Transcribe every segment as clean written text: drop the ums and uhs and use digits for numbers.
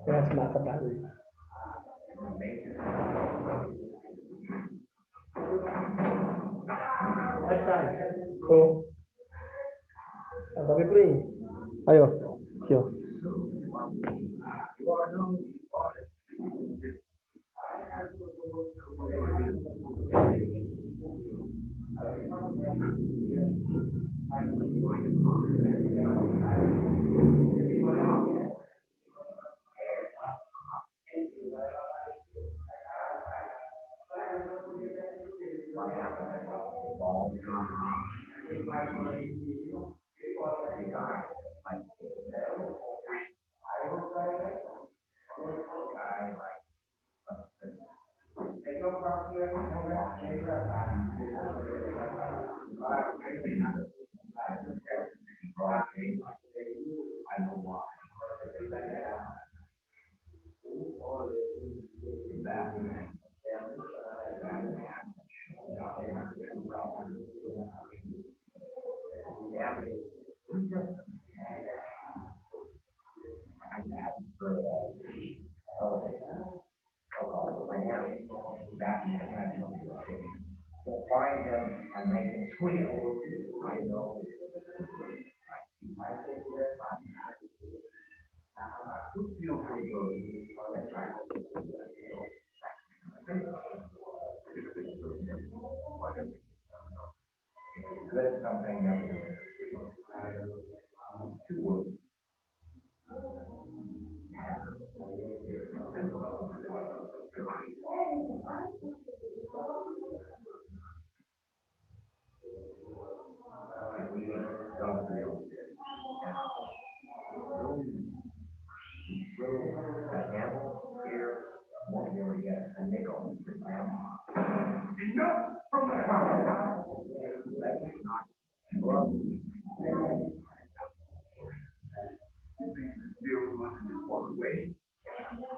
Graças a Deus. Aí tá. Tô. Tá bem por aí. Aí, ó. Aqui, ó.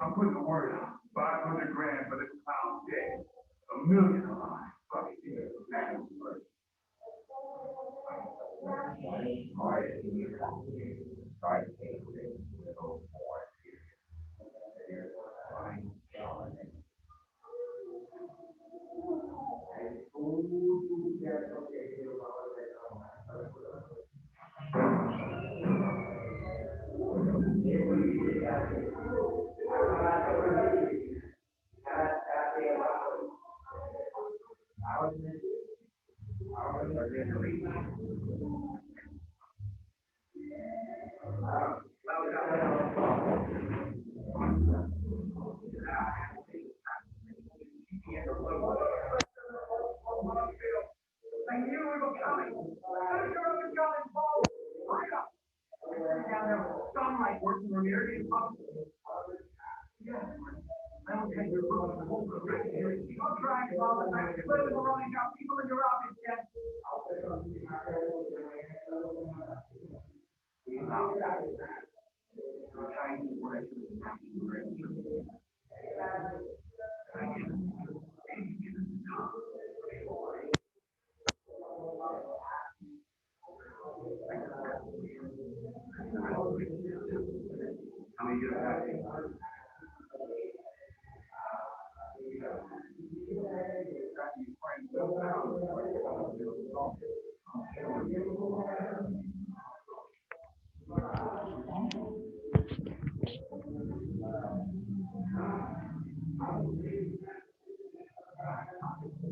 I'm putting the word out. 500 grand for this pound dead. A million alive. Fuck it.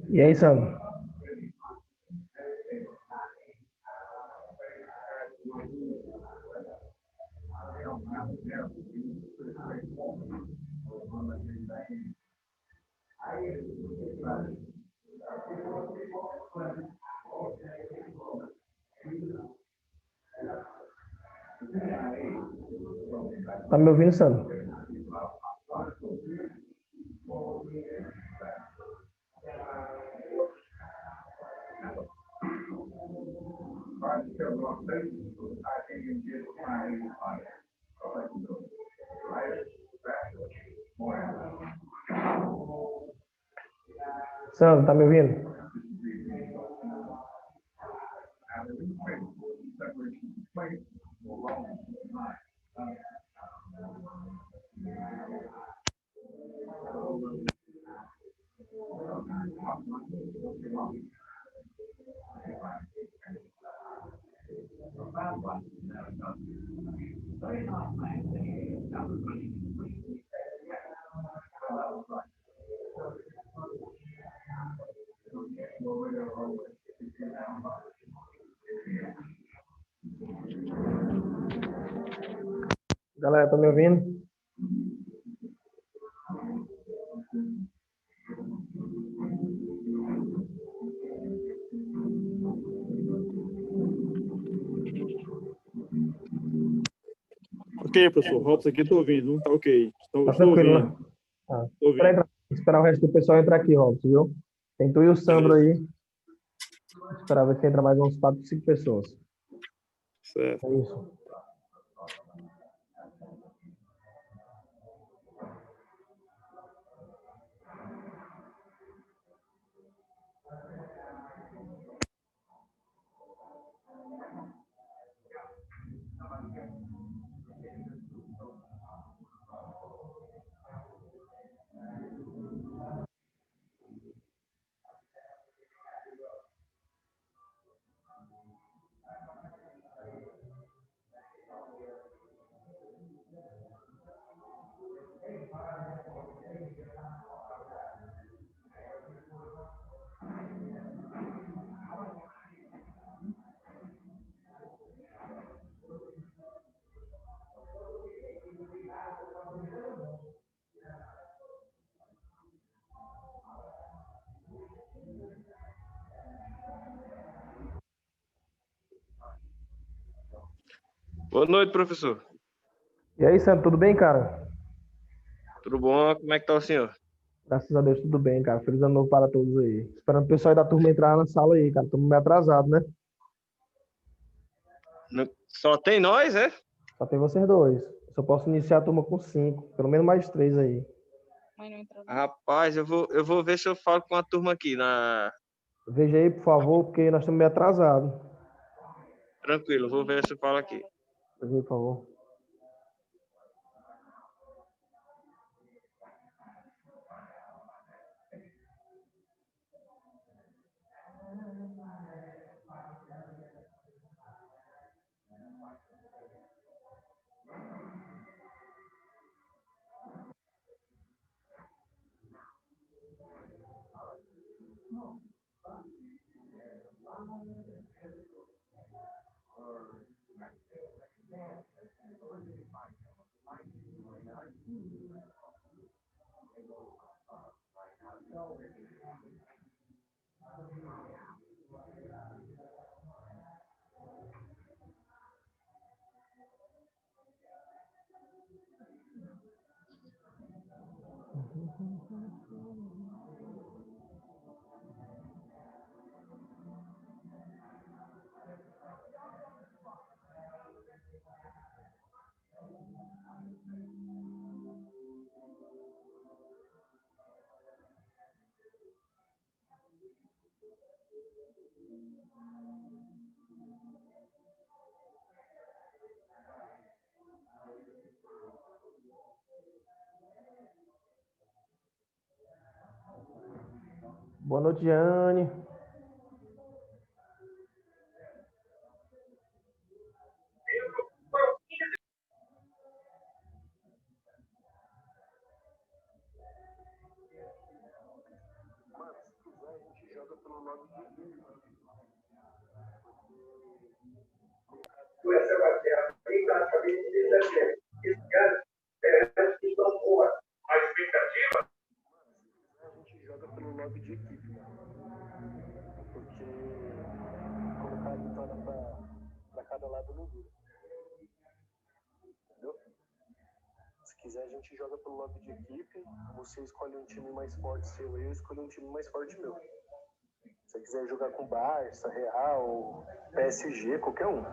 E aí, Sandro? Tá me ouvindo, Sandro? Sandro, tá me ouvindo? Galera, tá me ouvindo? Ok, professor. Robson aqui, tô ouvindo. Tá ok. Tá Estou tranquilo, ouvindo. né? Ah, Tô ouvindo. esperar o resto do pessoal entrar aqui, Robson, viu? Tem tu e o Sandro aí. Esperar ver se entra mais uns 4, 5 pessoas. Certo. É isso. Boa noite, professor. E aí, Sandro, tudo bem, cara? Tudo bom? Como é que tá o senhor? Graças a Deus, tudo bem, cara. Feliz ano novo para todos aí. Esperando o pessoal aí da turma entrar na sala aí, cara. Estamos meio atrasados, né? Só tem nós, é? Só tem vocês dois. Só posso iniciar a turma com 5. Pelo menos mais 3 aí. Rapaz, eu vou ver se eu falo com a turma aqui na. Veja aí, por favor, porque nós estamos meio atrasados. Tranquilo, vou ver se eu falo aqui. Veja aí, por favor. Boa noite, Jane. A expectativa? A gente joga pelo lobby de equipe, porque colocar a vitória para cada lado não dura. Entendeu? Se quiser, a gente joga pelo lobby de equipe. Você escolhe um time mais forte seu, eu escolho um time mais forte meu. Se você quiser jogar com Barça, Real, PSG, qualquer um.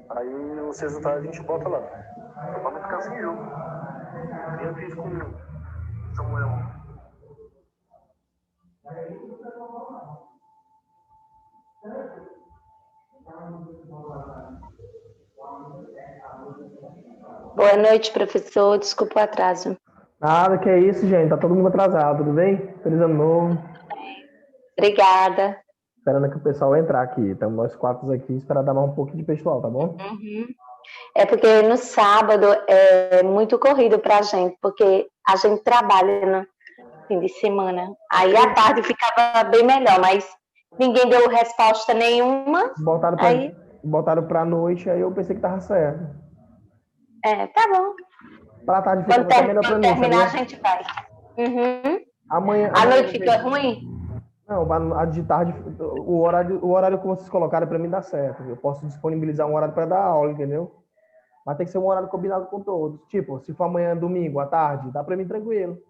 Aí os resultados a gente bota lá. Pra não ficar sem jogo. Eu fiz com o Samuel. Boa noite, professor. Desculpa o atraso. Nada, que é isso, gente. Tá todo mundo atrasado, tudo bem? Feliz ano novo. Obrigada. Esperando que o pessoal entrar aqui. Estamos nós quatro aqui, esperar dar mais um pouquinho de pessoal, tá bom? É porque no sábado é muito corrido pra gente, porque a gente trabalha no fim de semana. Aí à tarde ficava bem melhor, mas ninguém deu resposta nenhuma. Botaram pra noite, aí eu pensei que tava certo. Tá bom. Pra tarde fica até melhor pra Quando mim, terminar, a sabia? gente vai. Amanhã A noite fica ruim? Não, a de tarde, o horário que vocês colocaram pra mim dá certo. Eu posso disponibilizar um horário pra dar aula, entendeu? Mas tem que ser um horário combinado com todos. Tipo, se for amanhã, domingo, à tarde, dá pra mim tranquilo.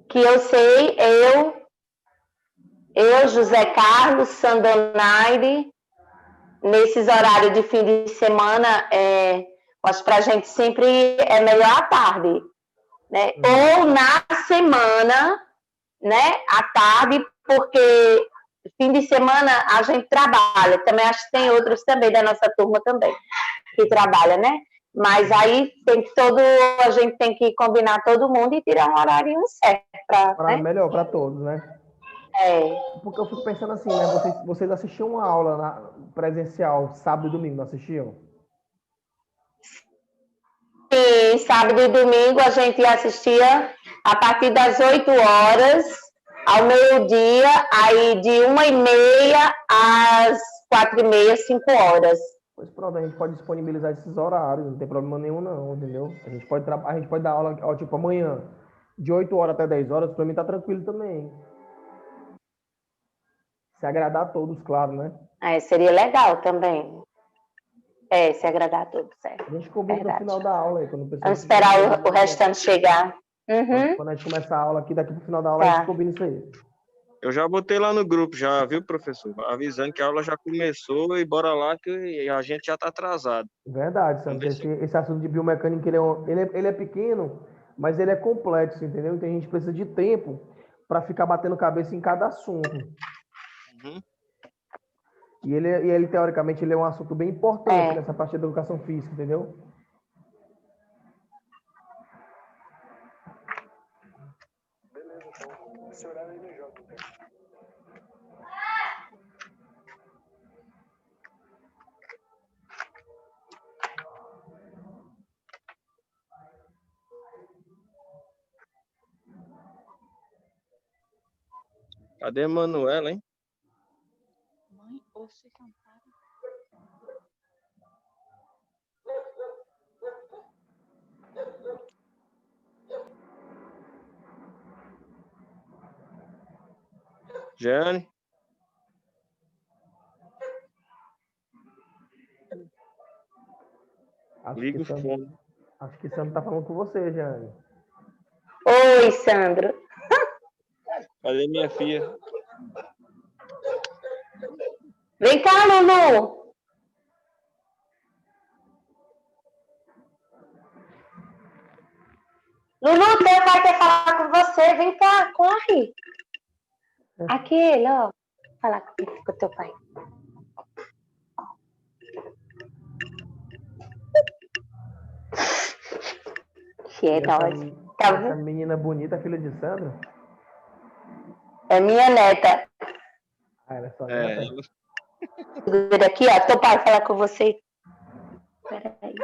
Que eu sei, José Carlos, Sandonaire, nesses horários de fim de semana, acho que pra gente sempre é melhor à tarde, né? Ou na semana, né? À tarde, porque fim de semana a gente trabalha. Também acho que tem outros também da nossa turma também que trabalha, né? Mas aí a gente tem que combinar todo mundo e tirar um horário certo para, né? Melhor para todos, né? Porque eu fico pensando assim, né? Vocês assistiam uma aula presencial sábado e domingo, não assistiam? Sim, sábado e domingo a gente assistia a partir das 8 horas ao meio-dia, aí de 1h30 às 4h30, 5 horas. Pois pronto, a gente pode disponibilizar esses horários, não tem problema nenhum não, entendeu? A gente pode dar aula, ó, tipo, amanhã, de 8 horas até 10 horas, pra mim tá tranquilo também. Se agradar a todos, claro, né? Seria legal também. Se agradar a todos, certo. A gente combina no final da aula aí, quando o pessoal... Vamos esperar o restante chegar. Quando a gente começar a aula aqui, daqui pro final da aula, a gente combina isso aí. Eu já botei lá no grupo, já, viu, professor? Avisando que a aula já começou e bora lá que a gente já tá atrasado. Verdade, Sandro. Esse assunto de biomecânica, ele é pequeno, mas ele é complexo, entendeu? Então a gente precisa de tempo para ficar batendo cabeça em cada assunto. E ele, teoricamente, ele é um assunto bem importante nessa parte da educação física, entendeu? Beleza, então. Esse horário aí me joga, então. Cadê a Manuela, hein? Mãe, vocês cantaram? Jane? Liga o fone. Acho que Sandro tá falando com você, Jane. Oi, Sandro. Cadê minha filha? Vem cá, Lulu. Lulu, teu pai quer falar com você. Vem cá, corre. Aqui ele, ó. Falar com o teu pai. Que é nóis. Essa menina bonita, filha de Sandro? É minha neta. Ela é sua neta? Segura aqui, ó. Teu pai falar com você. Peraí.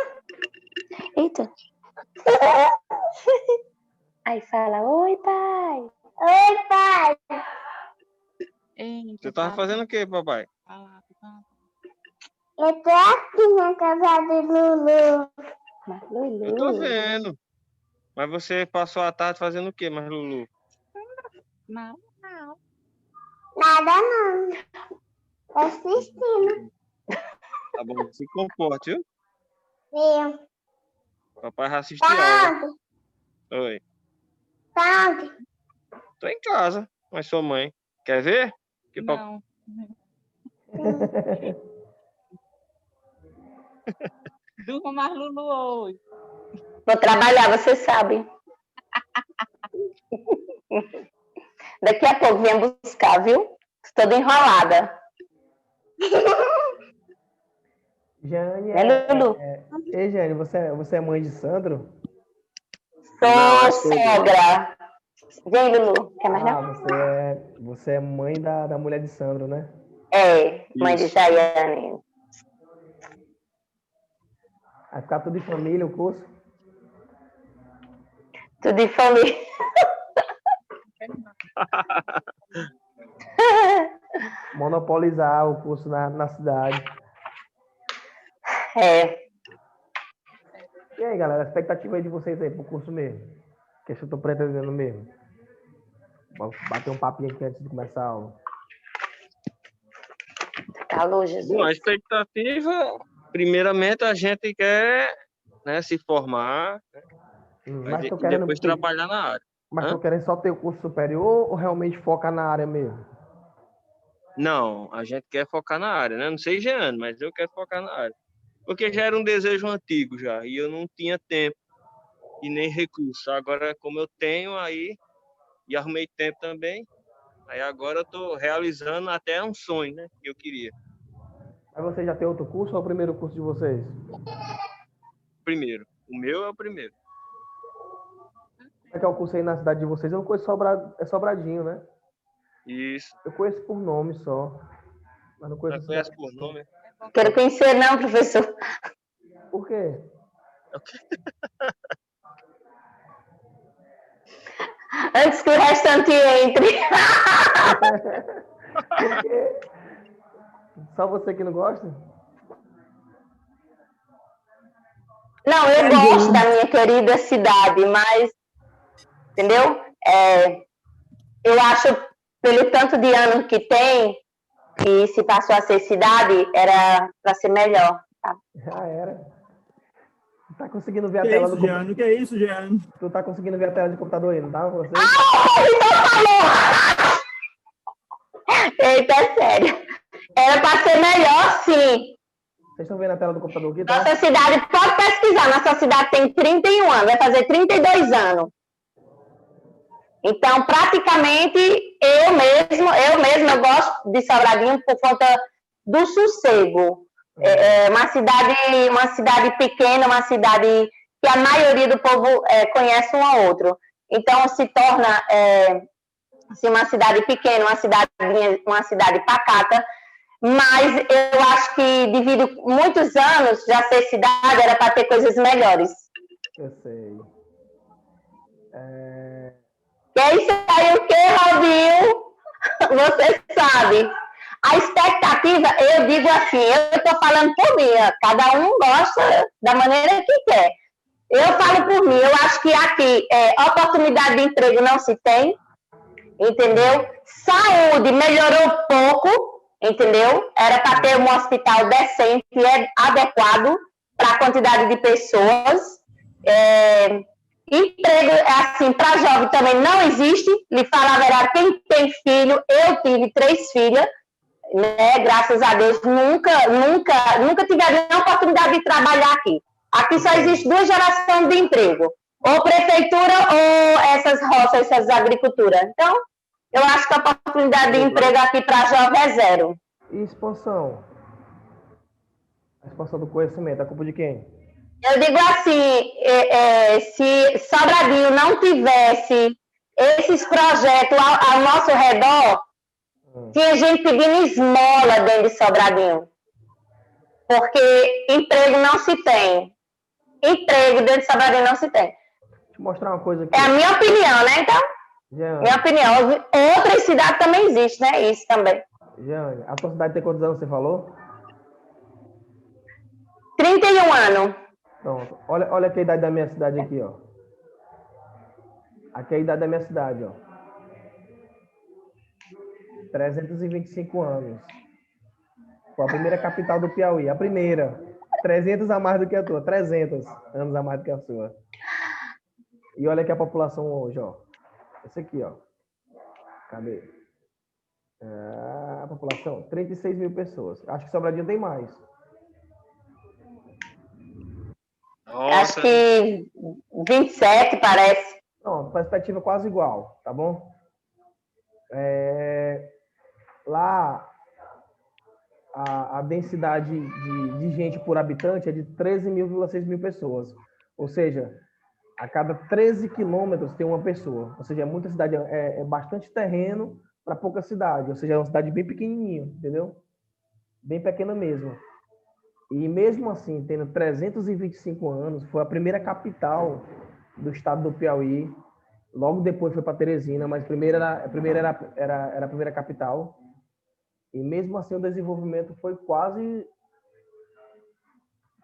Eita. Aí fala, oi, pai. Oi, pai. Eita, Você tava fazendo o quê, papai? Fala, fala. Eu tô aqui na casa do Lulu. Mas Eu tô Lulu... vendo. Mas você passou a tarde fazendo o quê, mas Lulu? Não. Nada não. Tô assistindo. Tá bom, se comporte, viu? Viu? Papai vai assistir aula. Tá onde? Oi. Tá onde? Tô em casa, mas sou mãe. Quer ver? Que Não. Durma mais Lulu hoje. Vou trabalhar, você sabe. Daqui a pouco vem buscar, viu? Toda enrolada. Jane, Né, Lulu? Ei, Jane, você é mãe de Sandro? Não, é Sou sogra. sogra. Vem, Lulu. Quer mais Ah, não? você é mãe da mulher de Sandro, né? É, mãe de Isso. Jaiane. Vai ficar tudo em família o curso? Tudo de família. Monopolizar o curso na cidade. É. E aí, galera, a expectativa aí de vocês aí pro curso mesmo? O que eu tô pretendendo mesmo? Vamos bater um papinho aqui antes de começar a aula. Alô, Bom, a Jesus. expectativa, primeiramente, a gente quer, né, se formar, Mas tô e querendo depois trabalhar na área. Mas Hã? tô querendo só ter o curso superior ou realmente focar na área mesmo? Não, a gente quer focar na área, né? Não sei, Jean, mas eu quero focar na área. Porque já era um desejo antigo já, e eu não tinha tempo e nem recurso. Agora, como eu tenho aí, e arrumei tempo também, aí agora eu tô realizando até um sonho, né, que eu queria. Mas você já tem outro curso ou é o primeiro curso de vocês? Primeiro, o meu é o primeiro. Como é que é o curso aí na cidade de vocês? Eu não conheço é Sobradinho, né? Isso, Eu conheço por nome só. Mas não conheço já a conhece cidade. por nome. Quero conhecer, não, professor. Por quê? Antes que o restante entre. Por quê? Só você que não gosta? Não, eu gosto da minha querida cidade, mas, entendeu? Eu acho, pelo tanto de anos que tem, e se passou a ser cidade, era para ser melhor. Tá? Já era. Tu tá conseguindo ver a Que tela isso, do Jean? computador? O que é isso, Jean? Tu tá conseguindo ver a tela do computador aí, não tá? Você? Eita, é sério. Era para ser melhor, sim. Vocês estão vendo a tela do computador aqui, tá? Nossa cidade, pode pesquisar, nossa cidade tem 31 anos, vai fazer 32 anos. Então, praticamente, eu gosto de Sobradinho por conta do sossego. É uma cidade pequena, uma cidade que a maioria do povo conhece um ao outro. Então, se torna assim, uma cidade pequena, uma cidade pacata, mas eu acho que devido muitos anos já ser cidade, era para ter coisas melhores. Eu sei. E é isso aí, o que, Robinho? Você sabe. A expectativa, eu digo assim, eu estou falando por mim, cada um gosta da maneira que quer. Eu falo por mim, eu acho que aqui oportunidade de emprego não se tem, entendeu? Saúde melhorou pouco, entendeu? Era para ter um hospital decente e adequado para a quantidade de pessoas. Emprego, assim, para jovem também não existe. Lhe falar a verdade, quem tem filho, eu tive 3 filhas, né? Graças a Deus, nunca tiveram a oportunidade de trabalhar aqui. Aqui só existe 2 gerações de emprego, ou prefeitura ou essas roças, essas agriculturas. Então, eu acho que a oportunidade de emprego aqui para jovem é zero. E expansão? A expansão do conhecimento, a culpa de quem? Eu digo assim, se Sobradinho não tivesse esses projetos ao nosso redor, tinha gente pedindo esmola dentro de Sobradinho. Porque emprego não se tem. Emprego dentro de Sobradinho não se tem. eu mostrar uma coisa aqui. É a minha opinião, né? Então, Jeane, minha opinião. Outras cidades também existem, né? Isso também. Jeane, a tua cidade tem quantos anos, você falou? 31 anos. Pronto. Olha aqui a idade da minha cidade aqui, ó. Aqui é a idade da minha cidade, ó. 325 anos. Foi a primeira capital do Piauí. A primeira. 300 a mais do que a tua. 300 anos a mais do que a sua. E olha aqui a população hoje, ó. Esse aqui, ó. Cadê? A população, 36 mil pessoas. Acho que Sobradinho tem mais. Acho Nossa, que 27, parece. Não, perspectiva quase igual, tá bom? Lá, a densidade de gente por habitante é de 13,6 mil pessoas. Ou seja, a cada 13 quilômetros tem uma pessoa. Ou seja, muita cidade, é bastante terreno para pouca cidade. Ou seja, é uma cidade bem pequenininha, entendeu? Bem pequena mesmo. E mesmo assim, tendo 325 anos, foi a primeira capital do estado do Piauí. Logo depois foi para Teresina, mas primeiro era a primeira capital. E mesmo assim o desenvolvimento foi quase...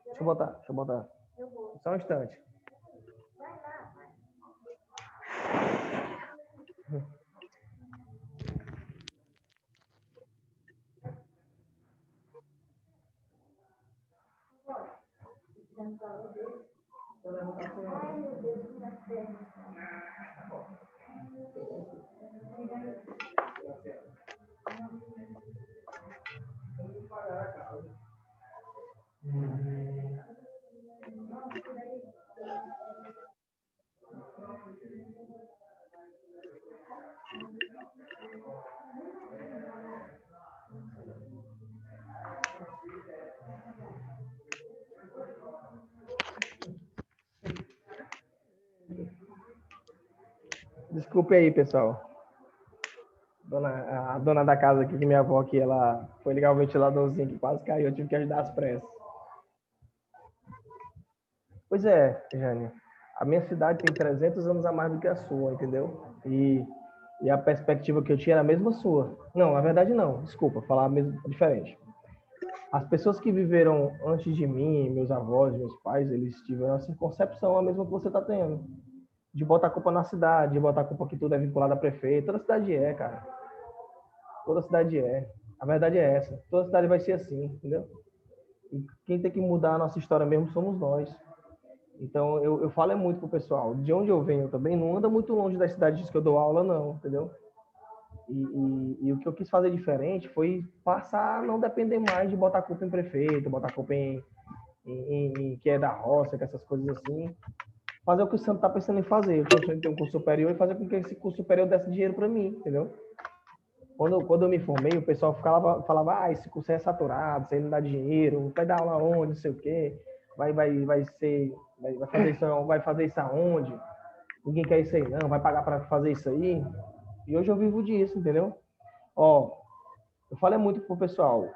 Deixa eu botar. Só um instante. Desculpe aí, pessoal. A dona da casa aqui, que minha avó aqui, ela foi ligar o ventiladorzinho que quase caiu, eu tive que ajudar às pressas. Pois é, Jane, a minha cidade tem 300 anos a mais do que a sua, entendeu? E a perspectiva que eu tinha era a mesma sua. Não, na verdade não, desculpa, falar mesmo diferente. As pessoas que viveram antes de mim, meus avós, meus pais, eles tiveram essa concepção, a mesma que você está tendo. De botar a culpa na cidade, de botar a culpa que tudo é vinculado a prefeito. Toda cidade é, cara. Toda cidade é. A verdade é essa. Toda cidade vai ser assim, entendeu? E quem tem que mudar a nossa história mesmo somos nós. Então, eu falo muito pro pessoal. De onde eu venho também, não anda muito longe das cidades que eu dou aula, não, entendeu? E o que eu quis fazer diferente foi passar a não depender mais de botar a culpa em prefeito, botar a culpa em que é da roça, que essas coisas assim. Fazer o que o Santo está pensando em fazer. Eu estou pensando em ter um curso superior e fazer com que esse curso superior desse dinheiro para mim, entendeu? Quando eu me formei, o pessoal falava, esse curso é saturado, isso aí não dá dinheiro, vai dar aula onde, não sei o quê, vai fazer isso aonde, ninguém quer isso aí não, vai pagar para fazer isso aí. E hoje eu vivo disso, entendeu? Ó, eu falei muito pro pessoal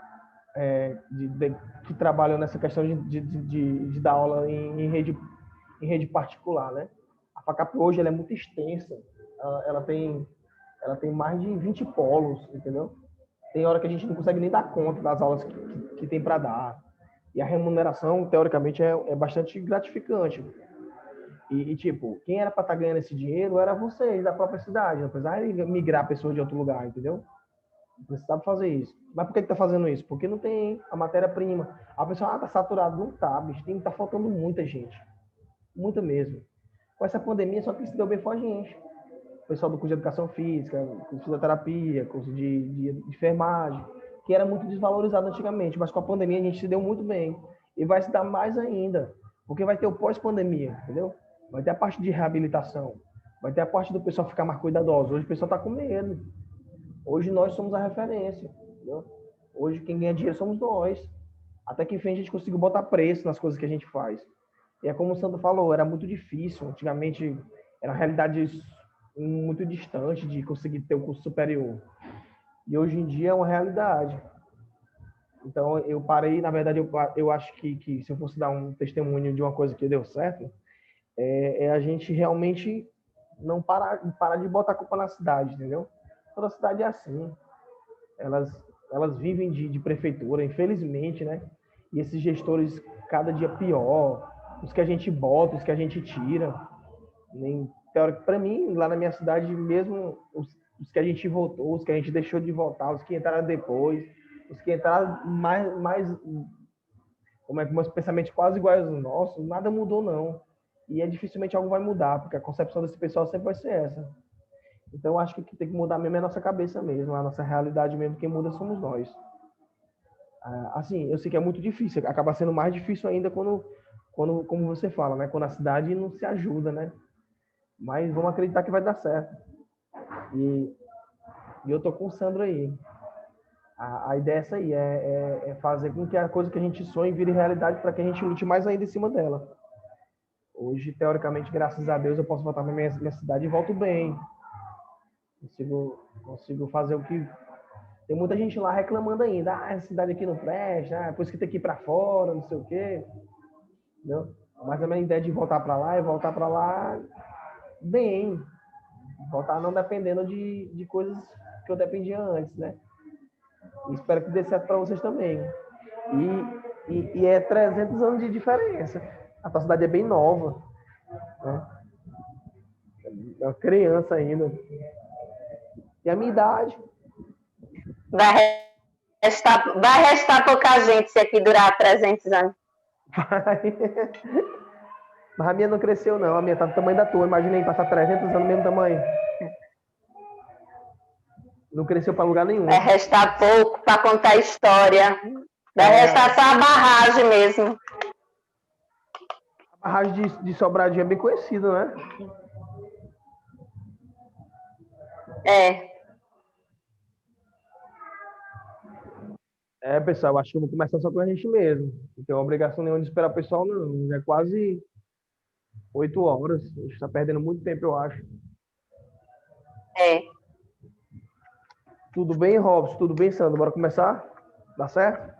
que trabalham nessa questão de dar aula em rede particular, né? A FACAP hoje ela é muito extensa, ela tem mais de 20 polos, entendeu? Tem hora que a gente não consegue nem dar conta das aulas que tem para dar. E a remuneração, teoricamente, é bastante gratificante. Tipo, quem era para estar ganhando esse dinheiro era vocês, da própria cidade. Não precisava migrar pessoas de outro lugar, entendeu? Não precisava fazer isso. Mas por que está fazendo isso? Porque não tem a matéria-prima. A pessoa, tá saturado. Não tá, bicho. Tá faltando muita gente. Muita mesmo. Com essa pandemia, só que se deu bem foi a gente. O pessoal do curso de educação física, curso de fisioterapia, curso de enfermagem, que era muito desvalorizado antigamente. Mas com a pandemia a gente se deu muito bem. E vai se dar mais ainda. Porque vai ter o pós-pandemia, entendeu? Vai ter a parte de reabilitação. Vai ter a parte do pessoal ficar mais cuidadoso. Hoje o pessoal está com medo. Hoje nós somos a referência, entendeu? Hoje quem ganha dinheiro somos nós. Até que enfim a gente conseguiu botar preço nas coisas que a gente faz. E é como o Sandro falou, era muito difícil. Antigamente era uma realidade muito distante de conseguir ter o curso superior. E hoje em dia é uma realidade. Então eu parei, na verdade, eu acho que se eu fosse dar um testemunho de uma coisa que deu certo, é a gente realmente não parar de botar a culpa na cidade, entendeu? Toda cidade é assim. Elas vivem de prefeitura, infelizmente, né? E esses gestores cada dia pior, os que a gente bota, os que a gente tira. Nem teórico para mim, lá na minha cidade mesmo, os que a gente votou, os que a gente deixou de votar, os que entraram depois, os que entraram mais como é que meus pensamentos quase iguais aos nossos, nada mudou não. E dificilmente algo vai mudar, porque a concepção desse pessoal sempre vai ser essa. Então eu acho que o que tem que mudar mesmo é a nossa cabeça mesmo, a nossa realidade mesmo, quem muda somos nós. Assim, eu sei que é muito difícil, acaba sendo mais difícil ainda quando como você fala, né? Quando a cidade não se ajuda, né? Mas vamos acreditar que vai dar certo. E eu tô com o Sandro aí. A ideia é essa aí, é fazer com que a coisa que a gente sonha vire realidade para que a gente lute mais ainda em cima dela. Hoje, teoricamente, graças a Deus, eu posso voltar para minha cidade e volto bem. Consigo fazer o que... Tem muita gente lá reclamando ainda. Essa cidade aqui não presta, por isso que tem que ir para fora, não sei o quê. Entendeu? Mas a minha ideia de voltar para lá é voltar para lá bem. Voltar não dependendo de coisas que eu dependia antes, né? E espero que dê certo para vocês também. E é 300 anos de diferença. A tua cidade é bem nova, né? É uma criança ainda. E a minha idade. Vai restar pouca gente se aqui durar 300 anos. Mas a minha não cresceu, não. A minha tá do tamanho da tua. Imaginei passar 300 anos no mesmo tamanho. Não cresceu para lugar nenhum. Vai restar pouco para contar a história. Vai restar só a barragem mesmo. A barragem de Sobradinho é bem conhecida, né? Pessoal, eu acho que eu vou começar só com a gente mesmo. Não tem obrigação nenhuma de esperar o pessoal, não. Já é quase 8 horas. A gente está perdendo muito tempo, eu acho. Tudo bem, Robson? Tudo bem, Sandro? Bora começar? Dá certo?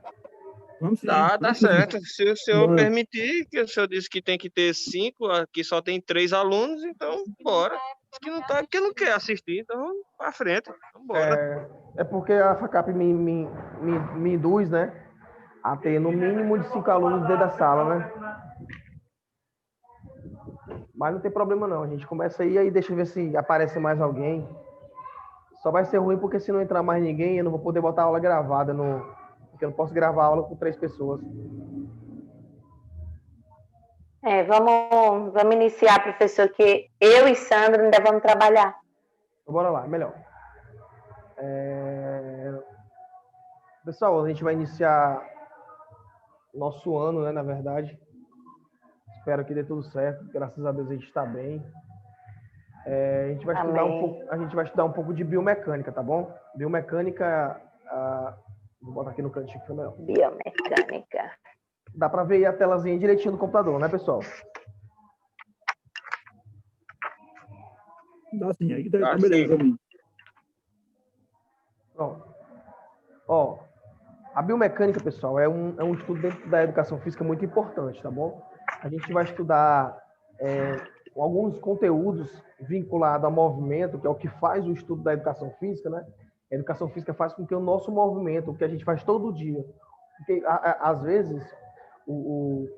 Vamos sim. Tá certo. Se o senhor permitir, que o senhor disse que tem que ter 5, aqui só tem 3 alunos, então bora. Que não tá, porque não quer assistir, então vamos pra frente. Vamos embora. É porque a FACAP me induz, né? A ter no mínimo de 5 alunos dentro da sala, né? Mas não tem problema não. A gente começa aí deixa eu ver se aparece mais alguém. Só vai ser ruim porque se não entrar mais ninguém, eu não vou poder botar a aula gravada porque eu não posso gravar a aula com 3 pessoas. Vamos iniciar, professor, que eu e Sandro ainda vamos trabalhar. Então, bora lá, melhor. Pessoal, a gente vai iniciar nosso ano, né, na verdade. Espero que dê tudo certo. Graças a Deus a gente está bem. A gente vai estudar um pouco de biomecânica, tá bom? Biomecânica, vou botar aqui no cantinho que é melhor. Biomecânica. Dá para ver aí a telazinha direitinho do computador, né, pessoal? Dá sim, aí tá beleza pra mim. Pronto. Ó, a biomecânica, pessoal, é um estudo dentro da educação física muito importante, tá bom? A gente vai estudar alguns conteúdos vinculados ao movimento, que é o que faz o estudo da educação física, né? A educação física faz com que o nosso movimento, o que a gente faz todo dia, porque às vezes o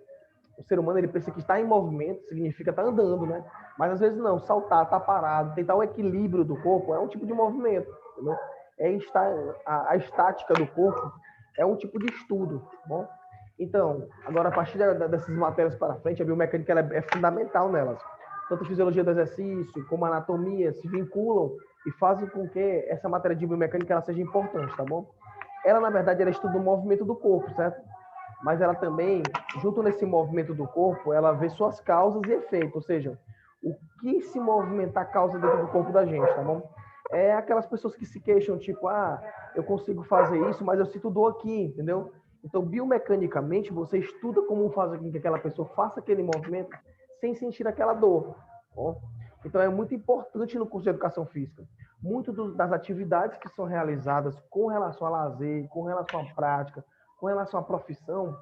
ser humano ele pensa que estar em movimento significa estar andando, né? Mas às vezes não, saltar, estar parado, tentar o equilíbrio do corpo é um tipo de movimento, entendeu? A estática do corpo é um tipo de estudo, tá bom? Então, agora a partir dessas matérias para frente, a biomecânica ela é fundamental nelas. Tanto a fisiologia do exercício como a anatomia se vinculam e fazem com que essa matéria de biomecânica ela seja importante, tá bom? Ela, na verdade, ela estuda o movimento do corpo, certo? Mas ela também, junto nesse movimento do corpo, ela vê suas causas e efeitos, ou seja, o que se movimentar causa dentro do corpo da gente, tá bom? É aquelas pessoas que se queixam, tipo, eu consigo fazer isso, mas eu sinto dor aqui, entendeu? Então, biomecanicamente, você estuda como fazer com que aquela pessoa faça aquele movimento sem sentir aquela dor. Bom? Então, é muito importante no curso de Educação Física. Muito das atividades que são realizadas com relação a lazer, com relação à prática, com relação à profissão,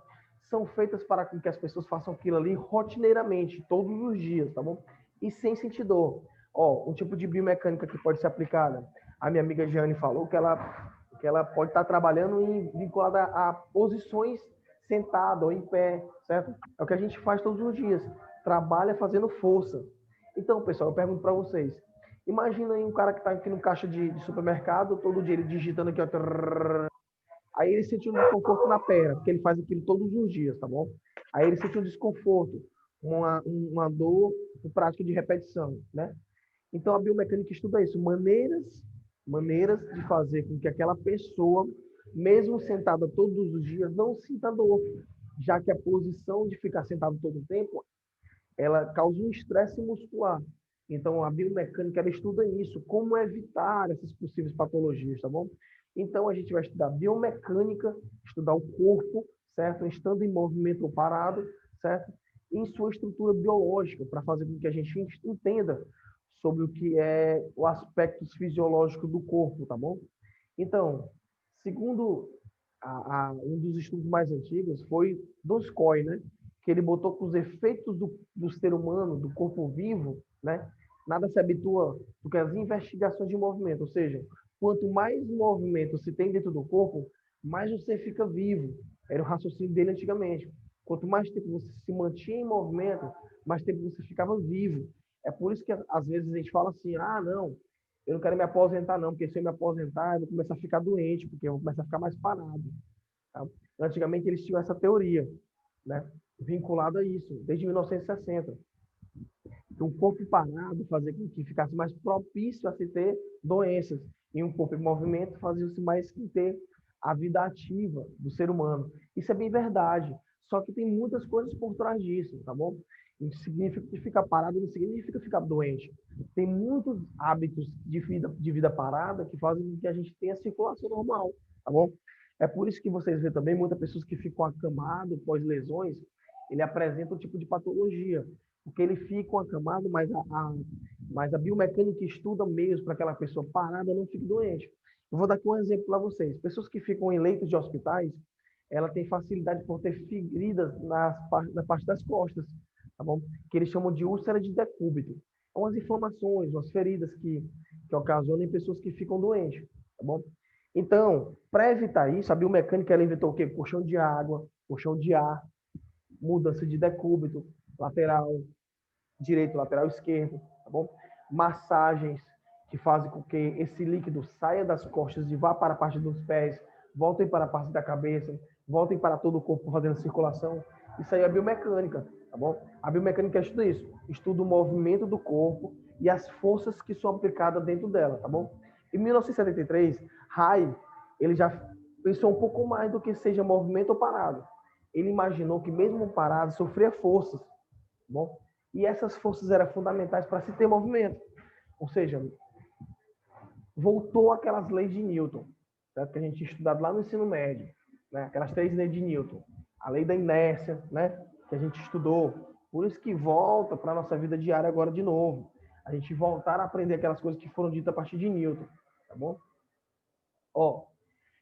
são feitas para que as pessoas façam aquilo ali rotineiramente, todos os dias, tá bom? E sem sentir dor. Ó, um tipo de biomecânica que pode ser aplicada. A minha amiga Jane falou que ela pode estar trabalhando vinculada a posições sentada ou em pé, certo? É o que a gente faz todos os dias. Trabalha fazendo força. Então, pessoal, eu pergunto para vocês. Imagina aí um cara que está aqui no caixa de supermercado, todo dia ele digitando aqui, ó. Aí ele sente um desconforto na perna, porque ele faz aquilo todos os dias, tá bom? Aí ele sente um desconforto, uma dor por prática de repetição, né? Então a biomecânica estuda isso, maneiras de fazer com que aquela pessoa, mesmo sentada todos os dias, não sinta dor, já que a posição de ficar sentado todo o tempo, ela causa um estresse muscular. Então a biomecânica ela estuda isso, como evitar essas possíveis patologias, tá bom? Então a gente vai estudar biomecânica, estudar o corpo, certo? Estando em movimento ou parado, certo? Em sua estrutura biológica, para fazer com que a gente entenda sobre o que é o aspecto fisiológico do corpo, tá bom? Então, segundo um dos estudos mais antigos, foi Donskoy, né? Que ele botou que os efeitos do ser humano, do corpo vivo, né? Nada se habitua do que as investigações de movimento, ou seja, quanto mais movimento se tem dentro do corpo, mais você fica vivo. Era o raciocínio dele antigamente. Quanto mais tempo você se mantinha em movimento, mais tempo você ficava vivo. É por isso que, às vezes, a gente fala assim, não, eu não quero me aposentar não, porque se eu me aposentar, eu vou começar a ficar doente, porque eu vou começar a ficar mais parado. Tá? Antigamente, eles tinham essa teoria, né? Vinculada a isso, desde 1960. Um corpo parado fazia com que ficasse mais propício a se ter doenças. E um corpo em movimento fazia-se mais que ter a vida ativa do ser humano. Isso é bem verdade. Só que tem muitas coisas por trás disso, tá bom? Isso significa que ficar parado não significa ficar doente. Tem muitos hábitos de vida parada que fazem com que a gente tenha circulação normal, tá bom? É por isso que vocês vê também muitas pessoas que ficam acamadas pós-lesões, ele apresenta um tipo de patologia, porque ele fica acamado, mas a biomecânica estuda mesmo para aquela pessoa parada não fique doente. Eu vou dar aqui um exemplo para vocês. Pessoas que ficam em leitos de hospitais, ela tem facilidade por ter feridas na parte das costas, tá bom? Que eles chamam de úlcera de decúbito. São umas inflamações, umas feridas que ocasionam em pessoas que ficam doentes, tá bom? Então, para evitar isso, a biomecânica ela inventou o quê? Colchão de água, colchão de ar, mudança de decúbito, lateral direito, lateral esquerdo, tá bom? Massagens que fazem com que esse líquido saia das costas e vá para a parte dos pés, voltem para a parte da cabeça, voltem para todo o corpo fazendo circulação. Isso aí é biomecânica, tá bom? A biomecânica estuda isso, estuda o movimento do corpo e as forças que são aplicadas dentro dela, tá bom? Em 1973, Ray, ele já pensou um pouco mais do que seja movimento ou parado. Ele imaginou que mesmo parado sofria forças, tá bom? E essas forças eram fundamentais para se ter movimento. Ou seja, voltou aquelas leis de Newton, certo? Que a gente tinha estudado lá no ensino médio, né? Aquelas 3 leis de Newton. A lei da inércia, né? Que a gente estudou. Por isso que volta para a nossa vida diária agora de novo. A gente voltar a aprender aquelas coisas que foram ditas a partir de Newton, tá bom? Ó,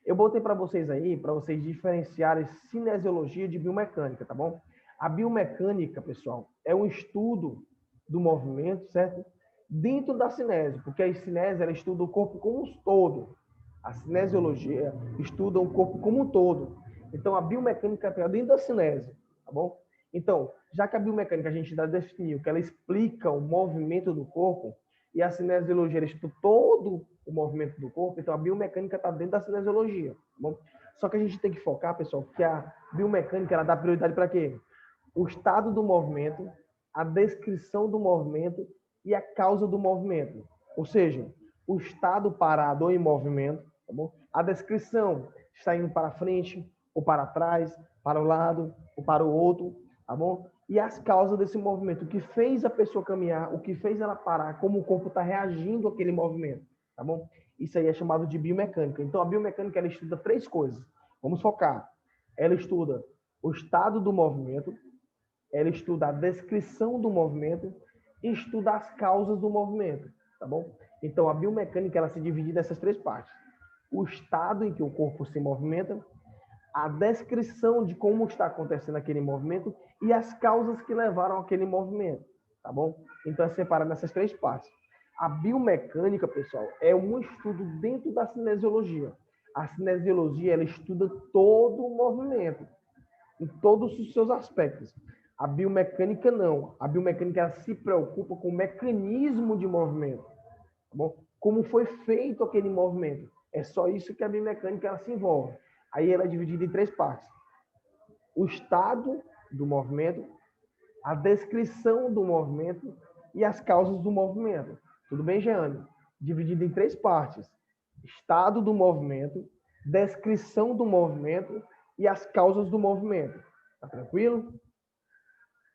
eu botei para vocês aí, para vocês diferenciarem cinesiologia de biomecânica, tá bom? A biomecânica, pessoal, é um estudo do movimento, certo? Dentro da cinese, porque a cinese ela estuda o corpo como um todo. A cinesiologia estuda o corpo como um todo. Então, a biomecânica está dentro da cinese, tá bom? Então, já que a biomecânica a gente já definiu que ela explica o movimento do corpo, e a cinesiologia ela estuda todo o movimento do corpo, então a biomecânica está dentro da cinesiologia, tá bom? Só que a gente tem que focar, pessoal, que a biomecânica ela dá prioridade para quê? O estado do movimento, a descrição do movimento e a causa do movimento. Ou seja, o estado parado ou em movimento, tá bom? A descrição está indo para frente ou para trás, para o lado ou para o outro, tá bom? E as causas desse movimento, o que fez a pessoa caminhar, o que fez ela parar, como o corpo está reagindo àquele movimento, tá bom? Isso aí é chamado de biomecânica. Então, a biomecânica ela estuda 3 coisas. Vamos focar. Ela estuda o estado do movimento, ela estuda a descrição do movimento e estuda as causas do movimento, tá bom? Então, a biomecânica ela se divide nessas 3 partes. O estado em que o corpo se movimenta, a descrição de como está acontecendo aquele movimento e as causas que levaram aquele movimento, tá bom? Então é separado nessas 3 partes. A biomecânica, pessoal, é um estudo dentro da cinesiologia. A cinesiologia, ela estuda todo o movimento, em todos os seus aspectos. A biomecânica não. A biomecânica ela se preocupa com o mecanismo de movimento, tá bom? Como foi feito aquele movimento. É só isso que a biomecânica ela se envolve. Aí ela é dividida em 3 partes. O estado do movimento, a descrição do movimento e as causas do movimento. Tudo bem, Jeane? Dividido em 3 partes. Estado do movimento, descrição do movimento e as causas do movimento. Tá tranquilo?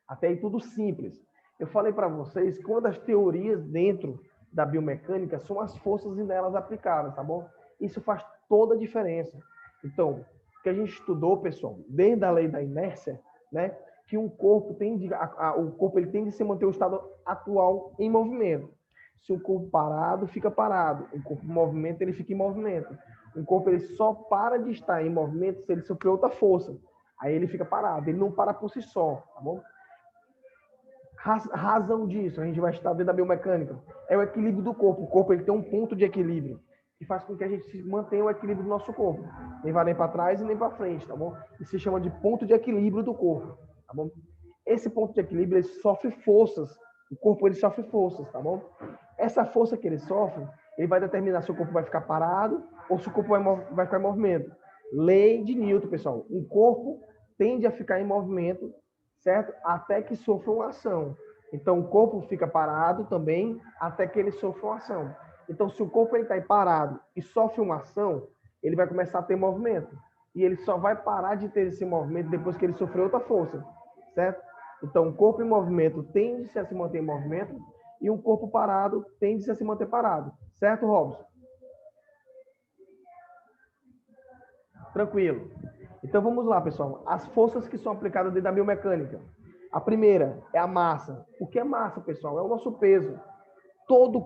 Até aí tudo simples. Eu falei para vocês que uma das teorias dentro da biomecânica são as forças nelas aplicadas, tá bom? Isso faz toda a diferença. Então, o que a gente estudou, pessoal, desde a lei da inércia, né, que um corpo tende ele tende a se manter o estado atual em movimento. Se o corpo parado, fica parado. O corpo em movimento, ele fica em movimento. Um corpo ele só para de estar em movimento se ele sofrer outra força. Aí ele fica parado, ele não para por si só, tá bom? Razão disso, a gente vai estudar dentro da biomecânica, é o equilíbrio do corpo. O corpo ele tem um ponto de equilíbrio que faz com que a gente mantenha o equilíbrio do nosso corpo. Nem vai nem para trás e nem para frente, tá bom? Isso se chama de ponto de equilíbrio do corpo, tá bom? Esse ponto de equilíbrio, ele sofre forças. O corpo, ele sofre forças, tá bom? Essa força que ele sofre, ele vai determinar se o corpo vai ficar parado ou se o corpo vai ficar em movimento. Lei de Newton, pessoal. Um corpo tende a ficar em movimento, certo? Até que sofra uma ação. Então, o corpo fica parado também até que ele sofra uma ação. Então, se o corpo está parado e sofre uma ação, ele vai começar a ter movimento. E ele só vai parar de ter esse movimento depois que ele sofreu outra força, certo? Então, o corpo em movimento tende a se manter em movimento e um corpo parado tende a se manter parado. Certo, Robson? Tranquilo. Então, vamos lá, pessoal. As forças que são aplicadas dentro da biomecânica. A primeira é a massa. O que é massa, pessoal? É o nosso peso. Todo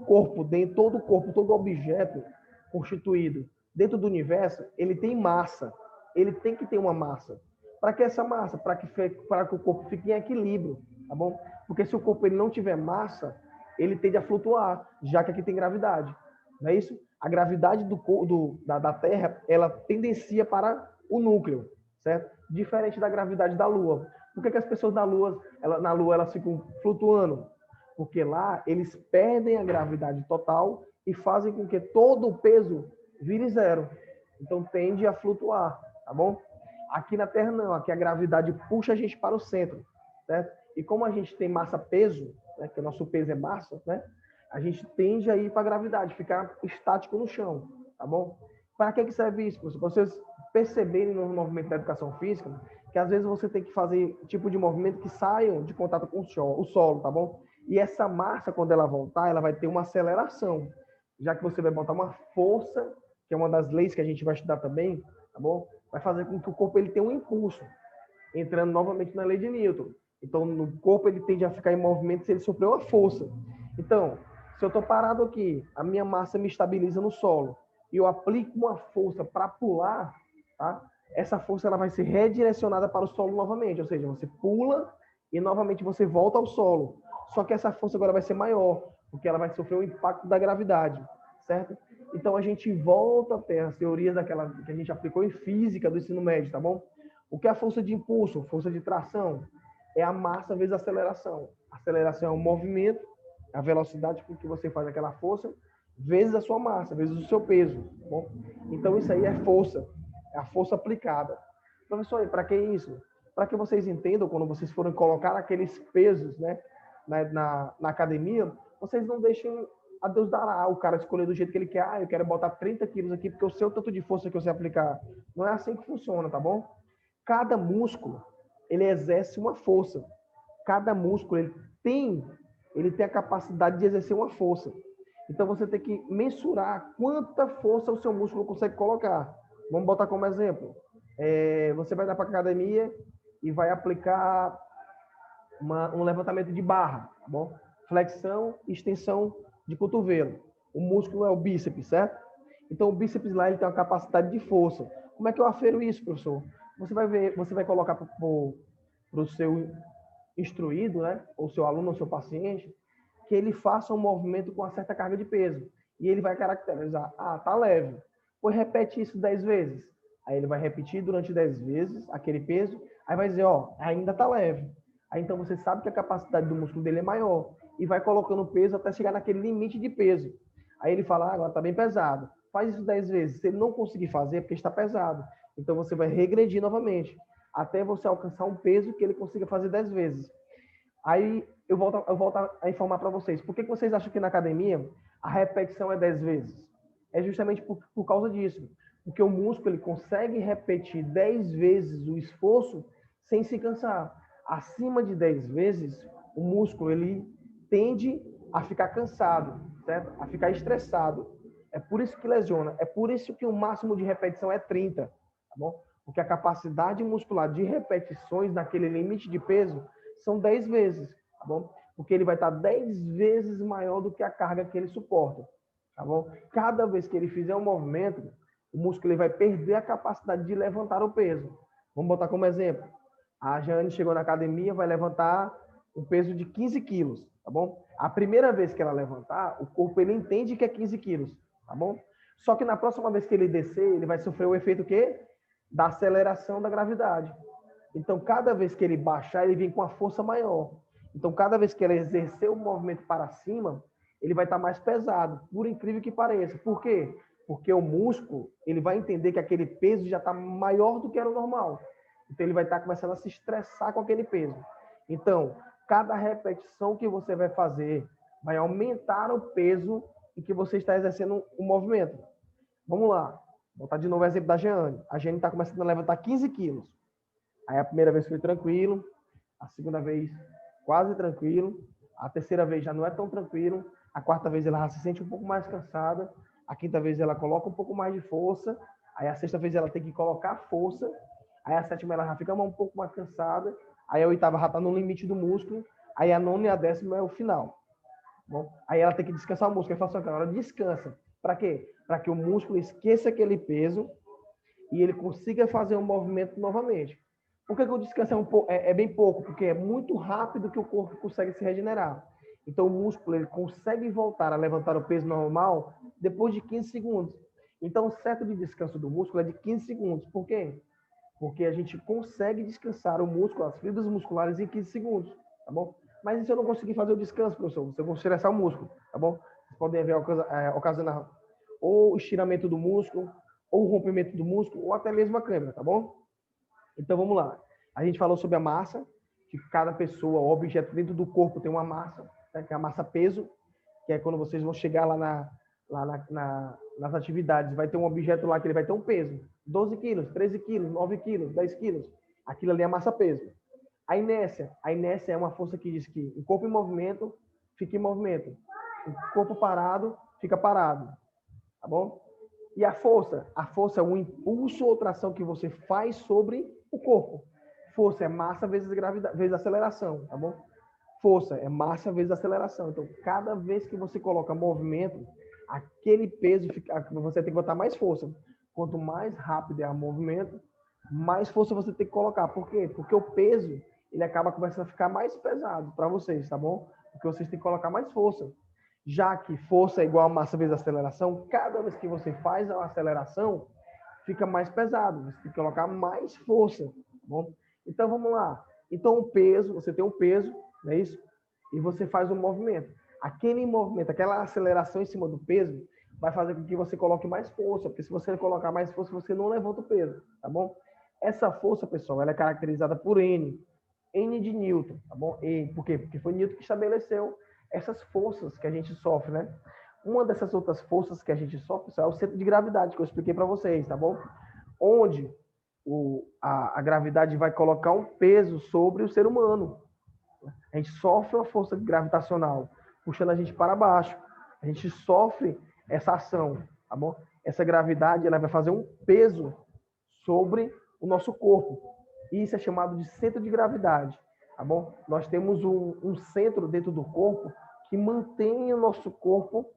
objeto constituído dentro do universo, ele tem massa. Ele tem que ter uma massa. Para que essa massa? Para que o corpo fique em equilíbrio, tá bom? Porque se o corpo ele não tiver massa, ele tende a flutuar, já que aqui tem gravidade. Não é isso? A gravidade da Terra, ela tendencia para o núcleo, certo? Diferente da gravidade da Lua. Por que as pessoas na Lua elas ficam flutuando? Porque lá eles perdem a gravidade total e fazem com que todo o peso vire zero. Então tende a flutuar, tá bom? Aqui na Terra não, aqui a gravidade puxa a gente para o centro, certo? E como a gente tem massa-peso, né, que o nosso peso é massa, né? A gente tende a ir para a gravidade, ficar estático no chão, tá bom? Para que serve isso? Para vocês perceberem no movimento da educação física, que às vezes você tem que fazer tipo de movimento que saiam de contato com o solo, tá bom? E essa massa, quando ela voltar, ela vai ter uma aceleração, já que você vai botar uma força, que é uma das leis que a gente vai estudar também, tá bom? Vai fazer com que o corpo ele tenha um impulso, entrando novamente na lei de Newton. Então, no corpo ele tende a ficar em movimento se ele sofreu uma força. Então, se eu estou parado aqui, a minha massa me estabiliza no solo, e eu aplico uma força para pular, tá? Essa força ela vai ser redirecionada para o solo novamente, ou seja, você pula e novamente você volta ao solo. Só que essa força agora vai ser maior, porque ela vai sofrer o impacto da gravidade, certo? Então a gente volta a ter as teorias daquela que a gente aplicou em física do ensino médio, tá bom? O que é a força de impulso, força de tração? É a massa vezes a aceleração. A aceleração é o movimento, a velocidade com que você faz aquela força, vezes a sua massa, vezes o seu peso, tá bom? Então isso aí é força, é a força aplicada. Professor, para que isso? Para que vocês entendam, quando vocês forem colocar aqueles pesos, né, na academia, vocês não deixem a Deus dará, o cara escolher do jeito que ele quer. Ah, eu quero botar 30 quilos aqui porque eu sei o tanto de força que eu sei aplicar. Não é assim que funciona, tá bom? Cada músculo, ele exerce uma força. Cada músculo, ele tem a capacidade de exercer uma força. Então, você tem que mensurar quanta força o seu músculo consegue colocar. Vamos botar como exemplo. Você vai dar para a academia e vai aplicar um levantamento de barra, tá bom? Flexão e extensão de cotovelo. O músculo é o bíceps, certo? Então, o bíceps lá ele tem uma capacidade de força. Como é que eu afero isso, professor? você vai colocar para o seu instruído, né? Ou seu aluno, ou seu paciente, que ele faça um movimento com uma certa carga de peso. E ele vai caracterizar, tá leve. Pois repete isso 10 vezes. Aí ele vai repetir durante 10 vezes aquele peso, aí vai dizer, ainda tá leve. Aí então você sabe que a capacidade do músculo dele é maior e vai colocando peso até chegar naquele limite de peso. Aí ele fala, agora tá bem pesado. Faz isso 10 vezes. Se ele não conseguir fazer, é porque está pesado. Então você vai regredir novamente, até você alcançar um peso que ele consiga fazer 10 vezes. Aí eu volto a informar para vocês. Por que vocês acham que na academia a repetição é 10 vezes? É justamente por causa disso. Porque o músculo ele consegue repetir 10 vezes o esforço sem se cansar. Acima de 10 vezes, o músculo ele tende a ficar cansado, certo? A ficar estressado. É por isso que lesiona. É por isso que o máximo de repetição é 30, tá bom? Porque a capacidade muscular de repetições naquele limite de peso são 10 vezes, tá bom? Porque ele vai estar 10 vezes maior do que a carga que ele suporta, tá bom? Cada vez que ele fizer um movimento, o músculo ele vai perder a capacidade de levantar o peso. Vamos botar como exemplo. A Jane chegou na academia, vai levantar um peso de 15 quilos, tá bom? A primeira vez que ela levantar, o corpo ele entende que é 15 quilos, tá bom? Só que na próxima vez que ele descer, ele vai sofrer o efeito quê? Da aceleração da gravidade. Então, cada vez que ele baixar, ele vem com a força maior. Então, cada vez que ele exercer o movimento para cima, ele vai estar mais pesado, por incrível que pareça. Por quê? Porque o músculo, ele vai entender que aquele peso já está maior do que era o normal. Então, ele vai estar começando a se estressar com aquele peso. Então, cada repetição que você vai fazer vai aumentar o peso em que você está exercendo o movimento. Vamos lá. Vou botar de novo o exemplo da Jeane. A Jeane está começando a levantar 15 quilos. Aí a primeira vez foi tranquilo, a segunda vez quase tranquilo, a terceira vez já não é tão tranquilo, a quarta vez ela já se sente um pouco mais cansada, a quinta vez ela coloca um pouco mais de força, aí a sexta vez ela tem que colocar força, aí a sétima ela já fica um pouco mais cansada, aí a oitava já está no limite do músculo, aí a nona e a décima é o final. Bom, aí ela tem que descansar o músculo, aí fala assim, ela descansa. Para quê? Para que o músculo esqueça aquele peso e ele consiga fazer um movimento novamente. Por que o descanso é bem pouco? Porque é muito rápido que o corpo consegue se regenerar. Então, o músculo ele consegue voltar a levantar o peso normal depois de 15 segundos. Então, o certo de descanso do músculo é de 15 segundos. Por quê? Porque a gente consegue descansar o músculo, as fibras musculares, em 15 segundos. Tá bom? Mas e se eu não conseguir fazer o descanso, professor? Você vai estressar o músculo. Tá bom? Vocês podem ocasionar ou estiramento do músculo, ou rompimento do músculo, ou até mesmo a câimbra. Tá bom? Então, vamos lá. A gente falou sobre a massa, que cada pessoa, o objeto dentro do corpo tem uma massa, né, que é a massa peso, que é quando vocês vão chegar lá nas atividades, vai ter um objeto lá que ele vai ter um peso. 12 quilos, 13 quilos, 9 quilos, 10 quilos. Aquilo ali é a massa peso. A inércia é uma força que diz que o corpo em movimento fica em movimento. O corpo parado fica parado. Tá bom? E a força é um impulso ou tração que você faz sobre o corpo. Força é massa vezes gravidade, vezes aceleração, tá bom? Força é massa vezes aceleração. Então, cada vez que você coloca movimento, aquele peso, você tem que botar mais força. Quanto mais rápido é o movimento, mais força você tem que colocar. Por quê? Porque o peso, ele acaba começando a ficar mais pesado para vocês, tá bom? Porque vocês têm que colocar mais força. Já que força é igual a massa vezes aceleração, cada vez que você faz a aceleração, fica mais pesado. Você tem que colocar mais força, tá bom? Então, vamos lá. Então, o peso, você tem um peso, não é isso? E você faz um movimento. Aquele movimento, aquela aceleração em cima do peso, vai fazer com que você coloque mais força, porque se você colocar mais força, você não levanta o peso, tá bom? Essa força, pessoal, ela é caracterizada por N de Newton, tá bom? E, por quê? Porque foi Newton que estabeleceu essas forças que a gente sofre, né? Uma dessas outras forças que a gente sofre, pessoal, é o centro de gravidade, que eu expliquei para vocês, tá bom? Onde a gravidade vai colocar um peso sobre o ser humano. A gente sofre uma força gravitacional, puxando a gente para baixo. A gente sofre essa ação, tá bom? Essa gravidade, ela vai fazer um peso sobre o nosso corpo. Isso é chamado de centro de gravidade, tá bom? Nós temos um centro dentro do corpo que mantém o nosso corpo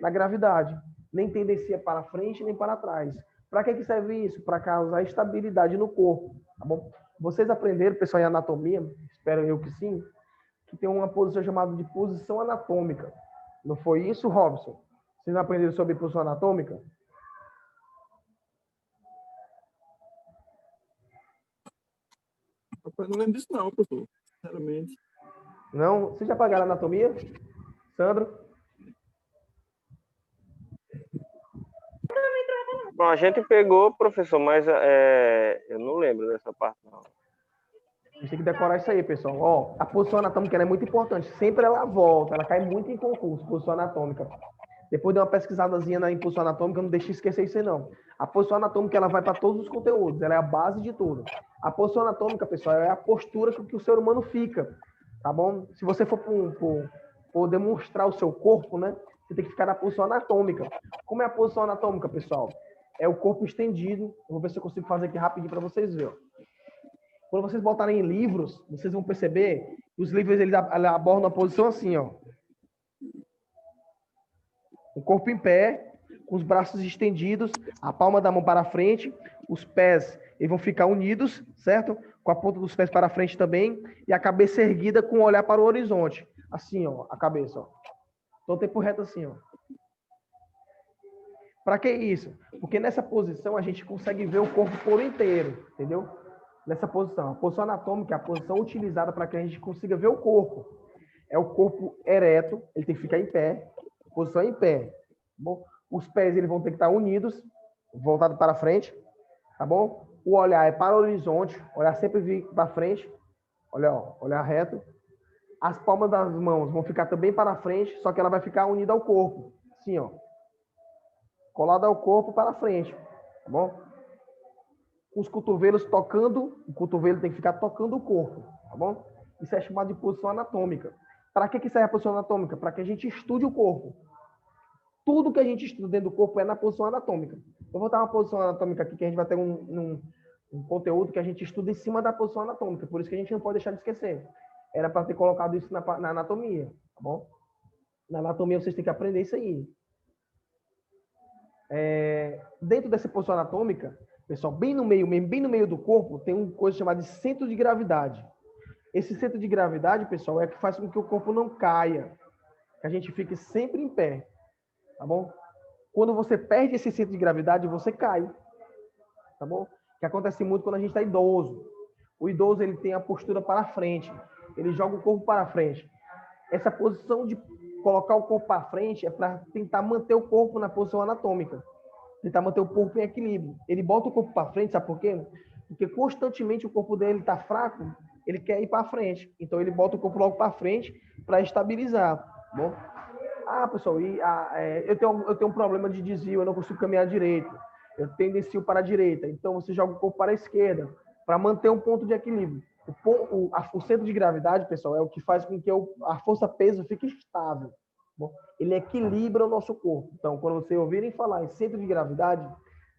na gravidade. Nem tendencia para frente, nem para trás. Para que serve isso? Para causar estabilidade no corpo, tá bom? Vocês aprenderam, pessoal, em anatomia, espero eu que sim, que tem uma posição chamada de posição anatômica. Não foi isso, Robson? Vocês não aprenderam sobre posição anatômica? Rapaz, não lembro disso não, professor. Sinceramente. Não? Vocês já pagaram anatomia? Sandro? Bom, a gente pegou, professor, mas eu não lembro dessa parte, não. A gente tem que decorar isso aí, pessoal. Ó, a posição anatômica ela é muito importante. Sempre ela volta, ela cai muito em concurso, posição anatômica. Depois de uma pesquisadazinha na posição anatômica, não deixe de esquecer isso aí, não. A posição anatômica ela vai para todos os conteúdos, ela é a base de tudo. A posição anatômica, pessoal, é a postura que o ser humano fica, tá bom? Se você for por demonstrar o seu corpo, né, você tem que ficar na posição anatômica. Como é a posição anatômica, pessoal? É o corpo estendido. Eu vou ver se eu consigo fazer aqui rapidinho para vocês verem. Quando vocês botarem em livros, vocês vão perceber que os livros eles abordam a posição assim, ó. O corpo em pé, com os braços estendidos, a palma da mão para frente, os pés eles vão ficar unidos, certo? Com a ponta dos pés para frente também, e a cabeça erguida com o olhar para o horizonte. Assim, ó, a cabeça, ó. Todo tempo reto assim, ó. Para que isso? Porque nessa posição a gente consegue ver o corpo por inteiro, entendeu? Nessa posição. A posição anatômica é a posição utilizada para que a gente consiga ver o corpo. É o corpo ereto, ele tem que ficar em pé, posição em pé. Tá bom? Os pés eles vão ter que estar unidos, voltados para frente, tá bom? O olhar é para o horizonte, olhar sempre vir para frente, olhar reto. As palmas das mãos vão ficar também para frente, só que ela vai ficar unida ao corpo, assim, ó. Colada ao corpo para frente, tá bom? Os cotovelos tocando, o cotovelo tem que ficar tocando o corpo, tá bom? Isso é chamado de posição anatômica. Para que serve a posição anatômica? Para que a gente estude o corpo. Tudo que a gente estuda dentro do corpo é na posição anatômica. Eu vou dar uma posição anatômica aqui, que a gente vai ter um conteúdo que a gente estuda em cima da posição anatômica. Por isso que a gente não pode deixar de esquecer. Era para ter colocado isso na anatomia, tá bom? Na anatomia vocês têm que aprender isso aí. Dentro dessa posição anatômica, pessoal, bem no meio do corpo, tem uma coisa chamada de centro de gravidade. Esse centro de gravidade, pessoal, é que faz com que o corpo não caia, que a gente fique sempre em pé, tá bom? Quando você perde esse centro de gravidade, você cai, tá bom? Que acontece muito quando a gente está idoso. O idoso, ele tem a postura para frente, ele joga o corpo para frente. Essa posição de colocar o corpo para frente é para tentar manter o corpo na posição anatômica. Tentar manter o corpo em equilíbrio. Ele bota o corpo para frente, sabe por quê? Porque constantemente o corpo dele está fraco, ele quer ir para frente. Então ele bota o corpo logo para frente para estabilizar. Tá bom? Pessoal, eu tenho um problema de desvio, eu não consigo caminhar direito. Eu tendencio para a direita. Então você joga o corpo para a esquerda para manter um ponto de equilíbrio. O centro de gravidade, pessoal, é o que faz com que a força-peso fique estável. Bom, ele equilibra o nosso corpo. Então, quando vocês ouvirem falar em centro de gravidade,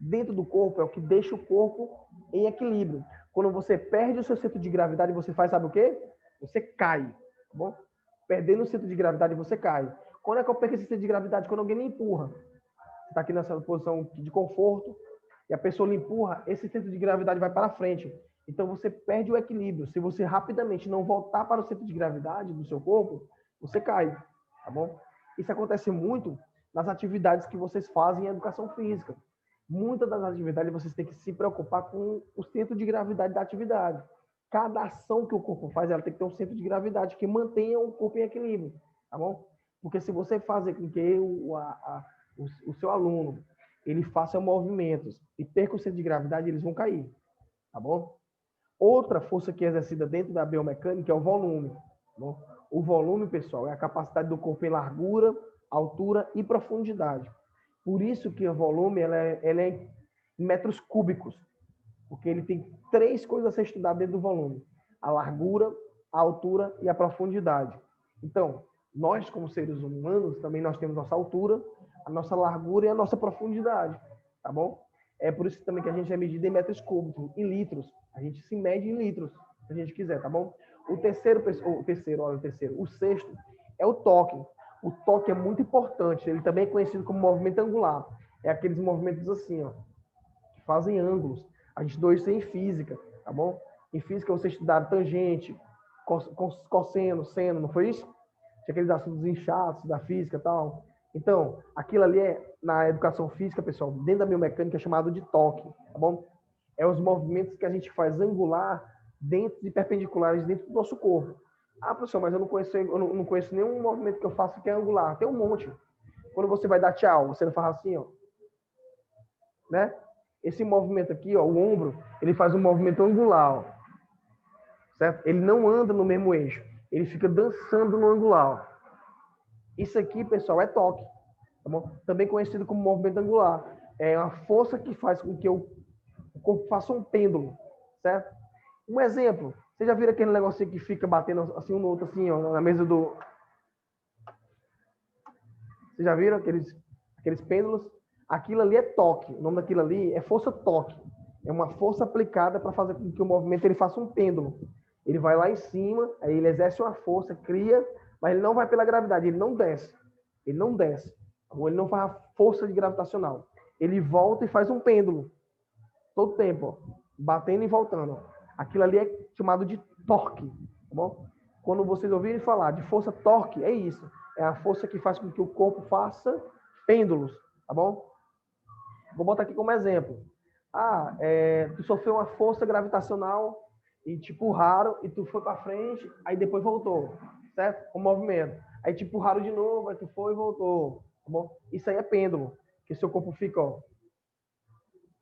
dentro do corpo é o que deixa o corpo em equilíbrio. Quando você perde o seu centro de gravidade, você faz, sabe o quê? Você cai. Tá bom? Perdendo o centro de gravidade, você cai. Quando é que eu perco esse centro de gravidade? Quando alguém me empurra. Você está aqui nessa posição de conforto e a pessoa lhe empurra, esse centro de gravidade vai para frente. Então, você perde o equilíbrio. Se você rapidamente não voltar para o centro de gravidade do seu corpo, você cai, tá bom? Isso acontece muito nas atividades que vocês fazem em educação física. Muitas das atividades vocês têm que se preocupar com o centro de gravidade da atividade. Cada ação que o corpo faz, ela tem que ter um centro de gravidade que mantenha o corpo em equilíbrio, tá bom? Porque se você fazer com que o seu aluno ele faça movimentos e perca o centro de gravidade, eles vão cair, tá bom? Outra força que é exercida dentro da biomecânica é o volume. Tá bom? O volume, pessoal, é a capacidade do corpo em largura, altura e profundidade. Por isso que o volume ela é em metros cúbicos, porque ele tem 3 coisas a ser estudadas dentro do volume: a largura, a altura e a profundidade. Então, nós, como seres humanos, também nós temos nossa altura, a nossa largura e a nossa profundidade, tá bom? É por isso também que a gente é medido em metros cúbicos, em litros. A gente se mede em litros, se a gente quiser, tá bom? O sexto é o toque. O toque é muito importante. Ele também é conhecido como movimento angular. É aqueles movimentos assim, ó. fazem ângulos. A gente estudou isso em física, tá bom? Em física você estudaram tangente, cosseno, seno, não foi isso? Tinha aqueles assuntos inchados da física e tal. Então, aquilo ali na educação física, pessoal, dentro da biomecânica é chamado de toque, tá bom? É os movimentos que a gente faz angular dentro de perpendiculares dentro do nosso corpo. Ah, professor, mas eu não conheço nenhum movimento que eu faço que é angular. Tem um monte. Quando você vai dar tchau, você não faz assim, ó. Né? Esse movimento aqui, ó, o ombro, ele faz um movimento angular, ó. Certo? Ele não anda no mesmo eixo. Ele fica dançando no angular, ó. Isso aqui, pessoal, é toque. Tá bom? Também conhecido como movimento angular. É uma força que faz com que o corpo faça um pêndulo, certo? Um exemplo. Você já viram aquele negocinho que fica batendo assim um no outro, assim, ó, na mesa do... Vocês já viram aqueles pêndulos? Aquilo ali é toque. O nome daquilo ali é força toque. É uma força aplicada para fazer com que o movimento ele faça um pêndulo. Ele vai lá em cima, aí ele exerce uma força, cria, mas ele não vai pela gravidade, ele não desce. Ele não desce. Ou ele não faz a força de gravitacional. Ele volta e faz um pêndulo. Todo tempo, ó, batendo e voltando. Aquilo ali é chamado de torque. Tá bom? Quando vocês ouvirem falar de força torque, é isso. É a força que faz com que o corpo faça pêndulos. Tá bom? Vou botar aqui como exemplo. Tu sofreu uma força gravitacional e te empurraram e tu foi para frente, aí depois voltou, certo? O movimento. Aí te empurraram de novo, aí tu foi e voltou, tá bom? Isso aí é pêndulo, que seu corpo fica, ó,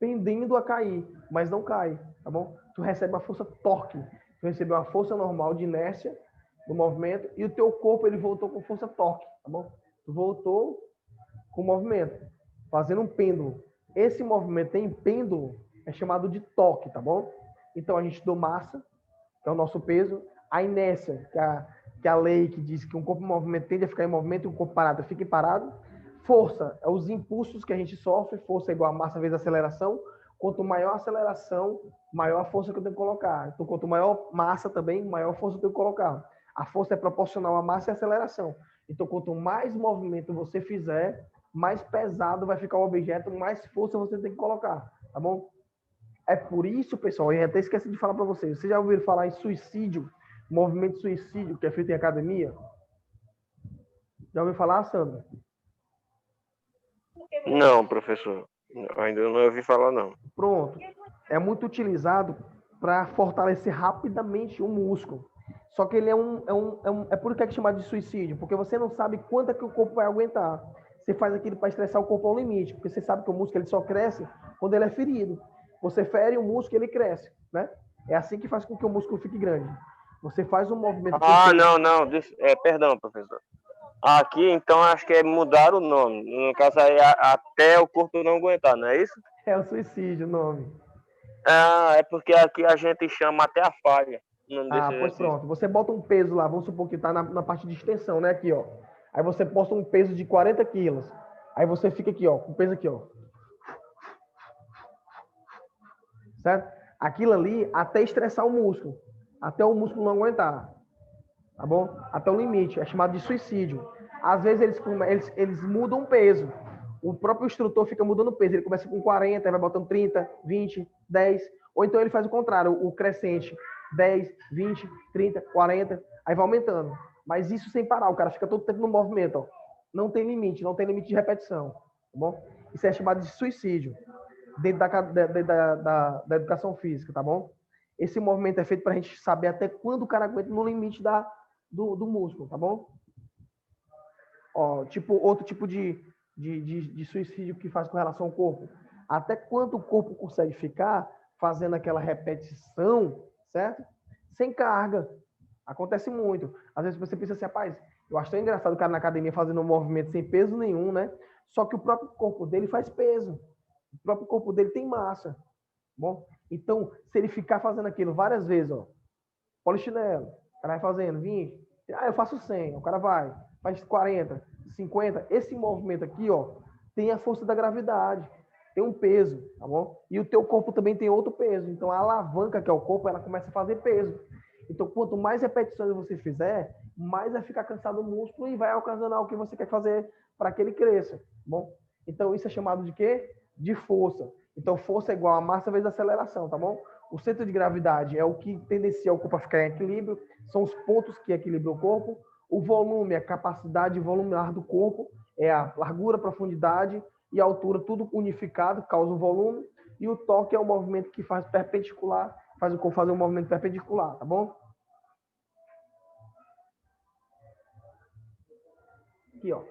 pendendo a cair, mas não cai, tá bom? Tu recebe uma força torque, tu recebeu uma força normal de inércia do movimento e o teu corpo ele voltou com força torque, tá bom? Tu voltou com o movimento, fazendo um pêndulo. Esse movimento em pêndulo é chamado de toque, tá bom? Então, a gente estudou massa, que é o nosso peso, a inércia, que é a lei que diz que um corpo em movimento tende a ficar em movimento e um corpo parado fica parado. Força é os impulsos que a gente sofre, força é igual a massa vezes a aceleração. Quanto maior a aceleração, maior a força que eu tenho que colocar. Então, quanto maior massa também, maior força eu tenho que colocar. A força é proporcional à massa e à aceleração. Então, quanto mais movimento você fizer, mais pesado vai ficar o objeto, mais força você tem que colocar, tá bom? É por isso, pessoal, eu até esqueci de falar para vocês. Vocês já ouviram falar em suicídio, movimento de suicídio que é feito em academia? Já ouviu falar, Sandra? Não, professor. Ainda não ouvi falar, não. Pronto. É muito utilizado para fortalecer rapidamente o músculo. Só que ele é por que é chamado de suicídio? Porque você não sabe quanto é que o corpo vai aguentar. Você faz aquilo para estressar o corpo ao limite, porque você sabe que o músculo ele só cresce quando ele é ferido. Você fere o músculo, ele cresce, né? É assim que faz com que o músculo fique grande. Você faz um movimento... Não. Perdão, professor. Aqui, então, acho que é mudar o nome. No caso aí, até o corpo não aguentar, não é isso? É o suicídio o nome. É porque aqui a gente chama até a falha. O nome desse Pois exercício. pronto. Você bota um peso lá, vamos supor que está na parte de extensão, né? Aqui, ó. Aí você posta um peso de 40 quilos. Aí você fica aqui, ó, com o peso aqui, ó. Certo? Aquilo ali até estressar o músculo. Até o músculo não aguentar. Tá bom? Até o limite. É chamado de suicídio. Às vezes eles mudam o peso. O próprio instrutor fica mudando o peso. Ele começa com 40, vai botando 30, 20, 10. Ou então ele faz o contrário, o crescente. 10, 20, 30, 40. Aí vai aumentando. Mas isso sem parar. O cara fica todo tempo no movimento. Ó. Não tem limite de repetição. Tá bom? Isso é chamado de suicídio. Dentro da educação física, tá bom? Esse movimento é feito para a gente saber até quando o cara aguenta no limite do músculo, tá bom? Ó, outro tipo de suicídio que faz com relação ao corpo. Até quanto o corpo consegue ficar fazendo aquela repetição, certo? Sem carga. Acontece muito. Às vezes você pensa assim, rapaz, eu acho tão engraçado o cara na academia fazendo um movimento sem peso nenhum, né? Só que o próprio corpo dele faz peso. O próprio corpo dele tem massa. Bom, então, se ele ficar fazendo aquilo várias vezes, ó, polichinelo, o cara vai fazendo 20, eu faço 100, o cara faz 40, 50, esse movimento aqui, ó, tem a força da gravidade, tem um peso, tá bom? E o teu corpo também tem outro peso, então a alavanca que é o corpo, ela começa a fazer peso. Então, quanto mais repetições você fizer, mais vai ficar cansado o músculo e vai ocasionar o que você quer fazer para que ele cresça, tá bom? Então, isso é chamado de quê? de força. Então, força é igual a massa vezes a aceleração, tá bom? O centro de gravidade é o que tendencia o corpo a ficar em equilíbrio, são os pontos que equilibram o corpo. O volume, a capacidade volular do corpo, é a largura, profundidade e altura, tudo unificado, causa o volume. E o torque é o movimento que faz perpendicular, faz o corpo fazer um movimento perpendicular, tá bom? Aqui, ó.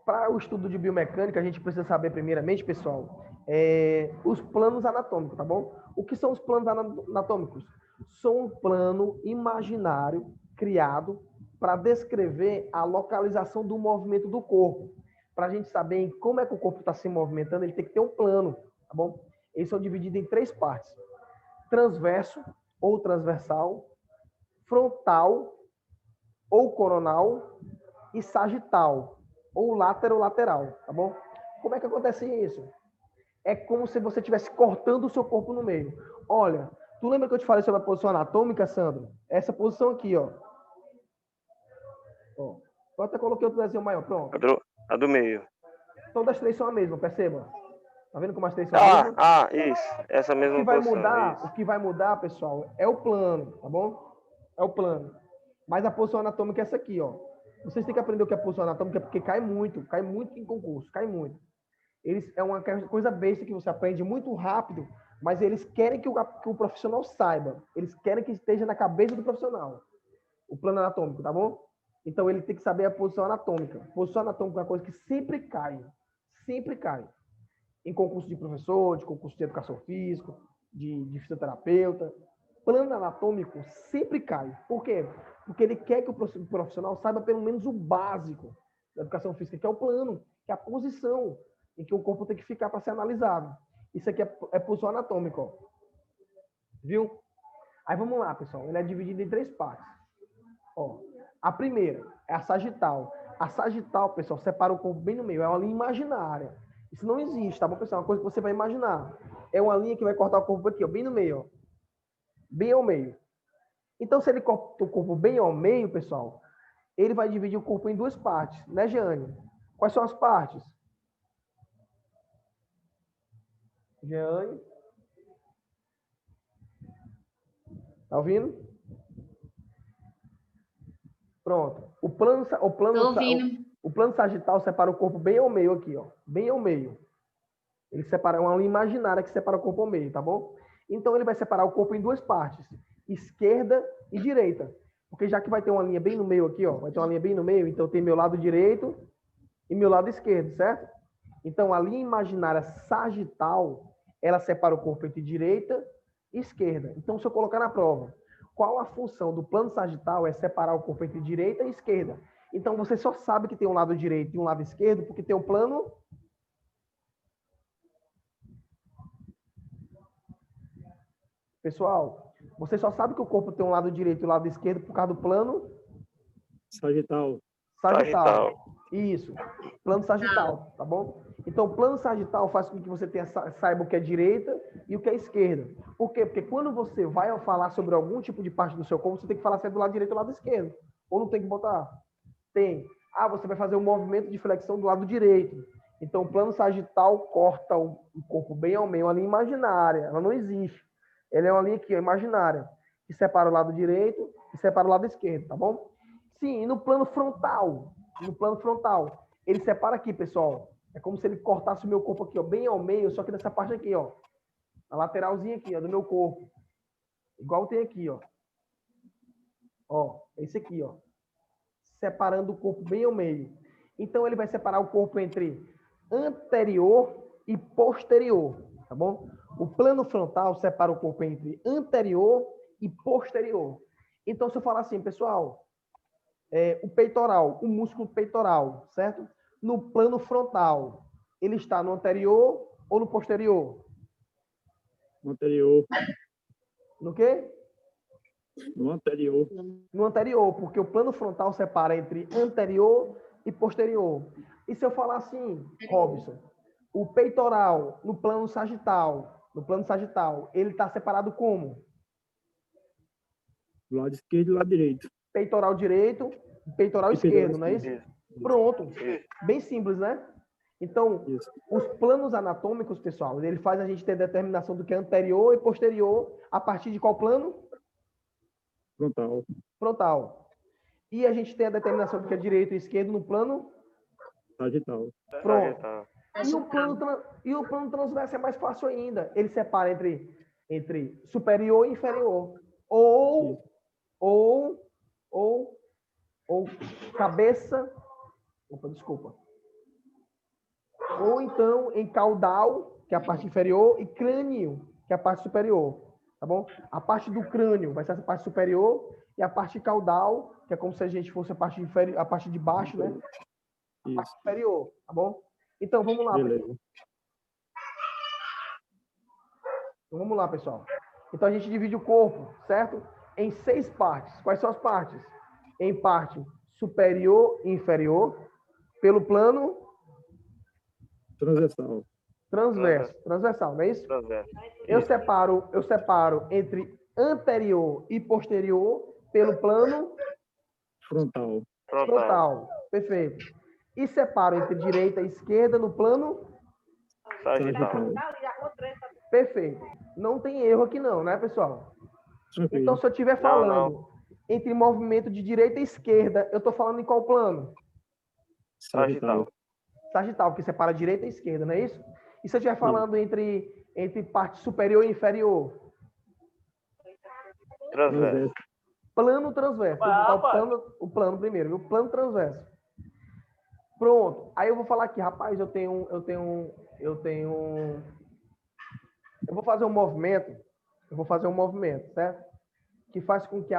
Para o estudo de biomecânica, a gente precisa saber primeiramente, pessoal, os planos anatômicos, tá bom? O que são os planos anatômicos? São um plano imaginário criado para descrever a localização do movimento do corpo. Para a gente saber em como é que o corpo está se movimentando, ele tem que ter um plano, tá bom? Eles são divididos em 3 partes: transverso ou transversal, frontal ou coronal e sagital ou lateral, tá bom? Como é que acontece isso? É como se você estivesse cortando o seu corpo no meio. Olha, tu lembra que eu te falei sobre a posição anatômica, Sandro? Essa posição aqui, ó. Eu até coloquei outro desenho maior, pronto. A do meio. Então, das 3 são a mesma, perceba. Tá vendo como as 3 são a mesma? Isso. Essa mesma O que vai posição. mudar, Isso. o que vai mudar, pessoal, é o plano, tá bom? É o plano. Mas a posição anatômica é essa aqui, ó. Vocês têm que aprender o que é posição anatômica, porque cai muito em concurso, cai muito. É uma coisa besta que você aprende muito rápido, mas eles querem que o profissional saiba. Eles querem que esteja na cabeça do profissional. O plano anatômico, tá bom? Então, ele tem que saber a posição anatômica. Posição anatômica é uma coisa que sempre cai. Sempre cai. Em concurso de professor, de concurso de educação física, de fisioterapeuta. Plano anatômico sempre cai. Por quê? Porque ele quer que o profissional saiba pelo menos o básico da educação física, que é o plano, que é a posição em que o corpo tem que ficar para ser analisado. Isso aqui é posição anatômica, ó. Viu? Aí vamos lá, pessoal. Ele é dividido em 3 partes. Ó, a primeira é a sagital. A sagital, pessoal, separa o corpo bem no meio. É uma linha imaginária. Isso não existe, tá bom, pessoal? É uma coisa que você vai imaginar. É uma linha que vai cortar o corpo aqui, ó, bem no meio, ó. Bem ao meio. Então, se ele corta o corpo bem ao meio, pessoal, ele vai dividir o corpo em 2 partes, né, Jeane? Quais são as partes? Jeane? Tá ouvindo? Pronto. O plano sagital separa o corpo bem ao meio aqui, ó. Bem ao meio. Ele separa uma linha imaginária que separa o corpo ao meio, tá bom? Então, ele vai separar o corpo em 2 partes, esquerda e direita. Porque já que vai ter uma linha bem no meio aqui, ó, vai ter uma linha bem no meio, então tem meu lado direito e meu lado esquerdo, certo? Então, a linha imaginária sagital, ela separa o corpo entre direita e esquerda. Então, se eu colocar na prova, qual a função do plano sagital é separar o corpo entre direita e esquerda? Então, você só sabe que tem um lado direito e um lado esquerdo porque tem um plano... Pessoal, você só sabe que o corpo tem um lado direito e um lado esquerdo por causa do plano... Sagital. Sagital. Isso. Plano sagital, tá bom? Então, o plano sagital faz com que você saiba o que é direita e o que é esquerda. Por quê? Porque quando você vai falar sobre algum tipo de parte do seu corpo, você tem que falar se é do lado direito ou do lado esquerdo. Ou não tem que botar? Tem. Ah, você vai fazer um movimento de flexão do lado direito. Então, o plano sagital corta o corpo bem ao meio, uma linha imaginária. Ela não existe. Ela é uma linha aqui, ó, imaginária, que separa o lado direito e separa o lado esquerdo, tá bom? Sim, e no plano frontal, ele separa aqui, pessoal. É como se ele cortasse o meu corpo aqui, ó, bem ao meio, só que nessa parte aqui, ó. A lateralzinha aqui, ó, do meu corpo. Igual tem aqui, ó. Ó, esse aqui, ó. Separando o corpo bem ao meio. Então, ele vai separar o corpo entre anterior e posterior, tá bom? O plano frontal separa o corpo entre anterior e posterior. Então, se eu falar assim, pessoal, o peitoral, o músculo peitoral, certo? No plano frontal, ele está no anterior ou no posterior? No anterior. No quê? No anterior. No anterior, porque o plano frontal separa entre anterior e posterior. E se eu falar assim, Robson, o peitoral no plano sagital, ele está separado como? Do lado esquerdo e do lado direito. Peitoral direito, peitoral esquerdo, não é isso? Pronto. Bem simples, né? Então, Isso. os planos anatômicos, pessoal, ele faz a gente ter determinação do que é anterior e posterior a partir de qual plano? Frontal. Frontal. E a gente tem a determinação do que é direito e esquerdo no plano? Sagital. Pronto. Sagital. E o plano transverso é mais fácil ainda. Ele separa entre superior e inferior. Ou cabeça. Opa, desculpa. Ou então em caudal, que é a parte inferior, e crânio, que é a parte superior. Tá bom? A parte do crânio vai ser essa parte superior, e a parte caudal, que é como se a gente fosse a parte inferior, a parte de baixo, né? A parte Isso. superior, tá bom? Então vamos lá. Beleza. Então, vamos lá, pessoal. Então a gente divide o corpo, certo? Em 6 partes. Quais são as partes? Em parte superior e inferior, pelo plano Transversal. transversal, não é isso? Transverso. Eu separo entre anterior e posterior pelo plano Frontal. Frontal. frontal. Perfeito. E separo entre direita e esquerda no plano Sagital. perfeito. Não tem erro aqui não, né, pessoal? Tranquilo. Então, se eu estiver falando entre movimento de direita e esquerda, eu estou falando em qual plano? Sagital. Sagital, que separa direita e esquerda, não é isso? E se eu estiver falando entre parte superior e inferior? Transverso. Plano transverso. Vou botar o plano primeiro, viu? Plano transverso. Pronto. Aí eu vou falar aqui, rapaz, eu vou fazer um movimento, certo? Que faz com que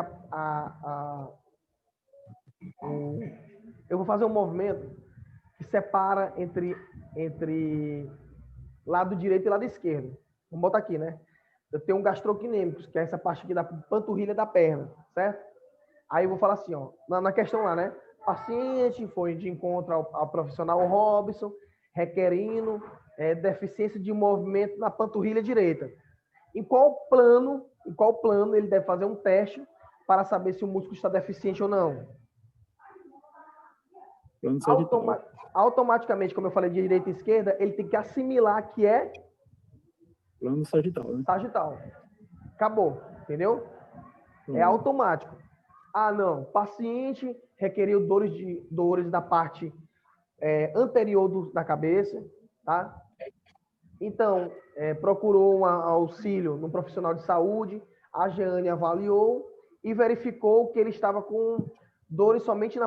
eu vou fazer um movimento que separa entre lado direito e lado esquerdo. Vamos botar aqui, né? Eu tenho um gastrocnêmicos, que é essa parte aqui da panturrilha da perna, certo? Aí eu vou falar assim, ó, na questão lá, né? Paciente foi de encontro ao profissional Robson, requerindo deficiência de movimento na panturrilha direita. Em qual plano ele deve fazer um teste para saber se o músculo está deficiente ou não? Plano sagital. Automaticamente, como eu falei de direita e esquerda, ele tem que assimilar que é Plano sagital, né? sagital. Acabou, entendeu? É Pronto. automático. Ah, não. Paciente requeriu dores da parte anterior da cabeça, tá? Então, procurou um auxílio no profissional de saúde, a Jeane avaliou e verificou que ele estava com dores somente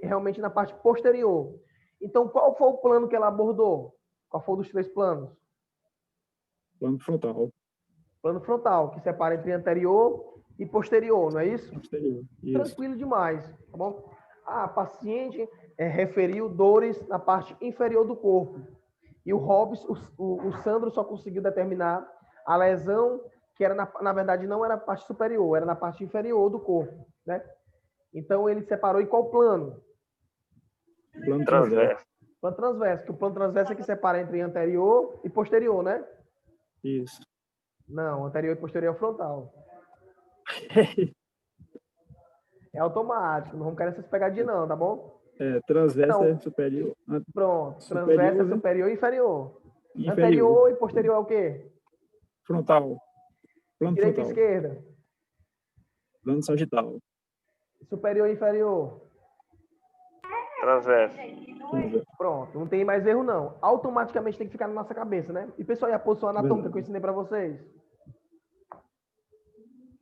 realmente na parte posterior. Então, qual foi o plano que ela abordou? Qual foi dos 3 planos? Plano frontal. Plano frontal, que separa entre anterior e posterior, não é isso? Posterior. Isso. Tranquilo demais, tá bom? A paciente referiu dores na parte inferior do corpo. E o Robson, o Sandro só conseguiu determinar a lesão que era, na verdade, não era na parte superior, era na parte inferior do corpo, né? Então, ele separou em qual plano? Plano transverso. Plano transverso, que o plano transverso é que separa entre anterior e posterior, né? Isso. Não, anterior e posterior é frontal. É automático, não vamos querer essas pegadinhas não, tá bom? Transverso Então, é superior. Pronto, Superior, transverso é né? superior e inferior. Inferior. Anterior e posterior é o quê? Frontal. Plano Direita e frontal. esquerda. Plano sagital. Superior e inferior. Transverso. Transverso. Pronto, não tem mais erro não. Automaticamente tem que ficar na nossa cabeça, né? E pessoal, e a posição anatômica que eu ensinei para vocês?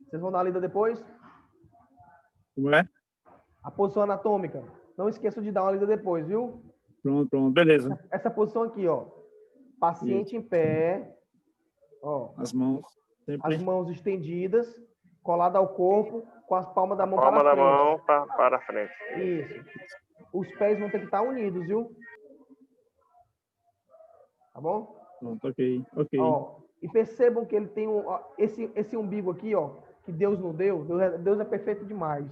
Vocês vão dar a lida depois? Como é? A posição anatômica. Não esqueçam de dar uma lida depois, viu? Pronto. Beleza. Essa posição aqui, ó. Paciente em pé. Ó. As mãos. Sempre. As mãos estendidas, colada ao corpo, com as palmas da mão Palma para da frente. mão para frente. Isso. Os pés vão ter que estar unidos, viu? Tá bom? Pronto, ok. Ok. Ó, e percebam que ele tem esse umbigo aqui, ó, que Deus nos deu. Deus é perfeito demais.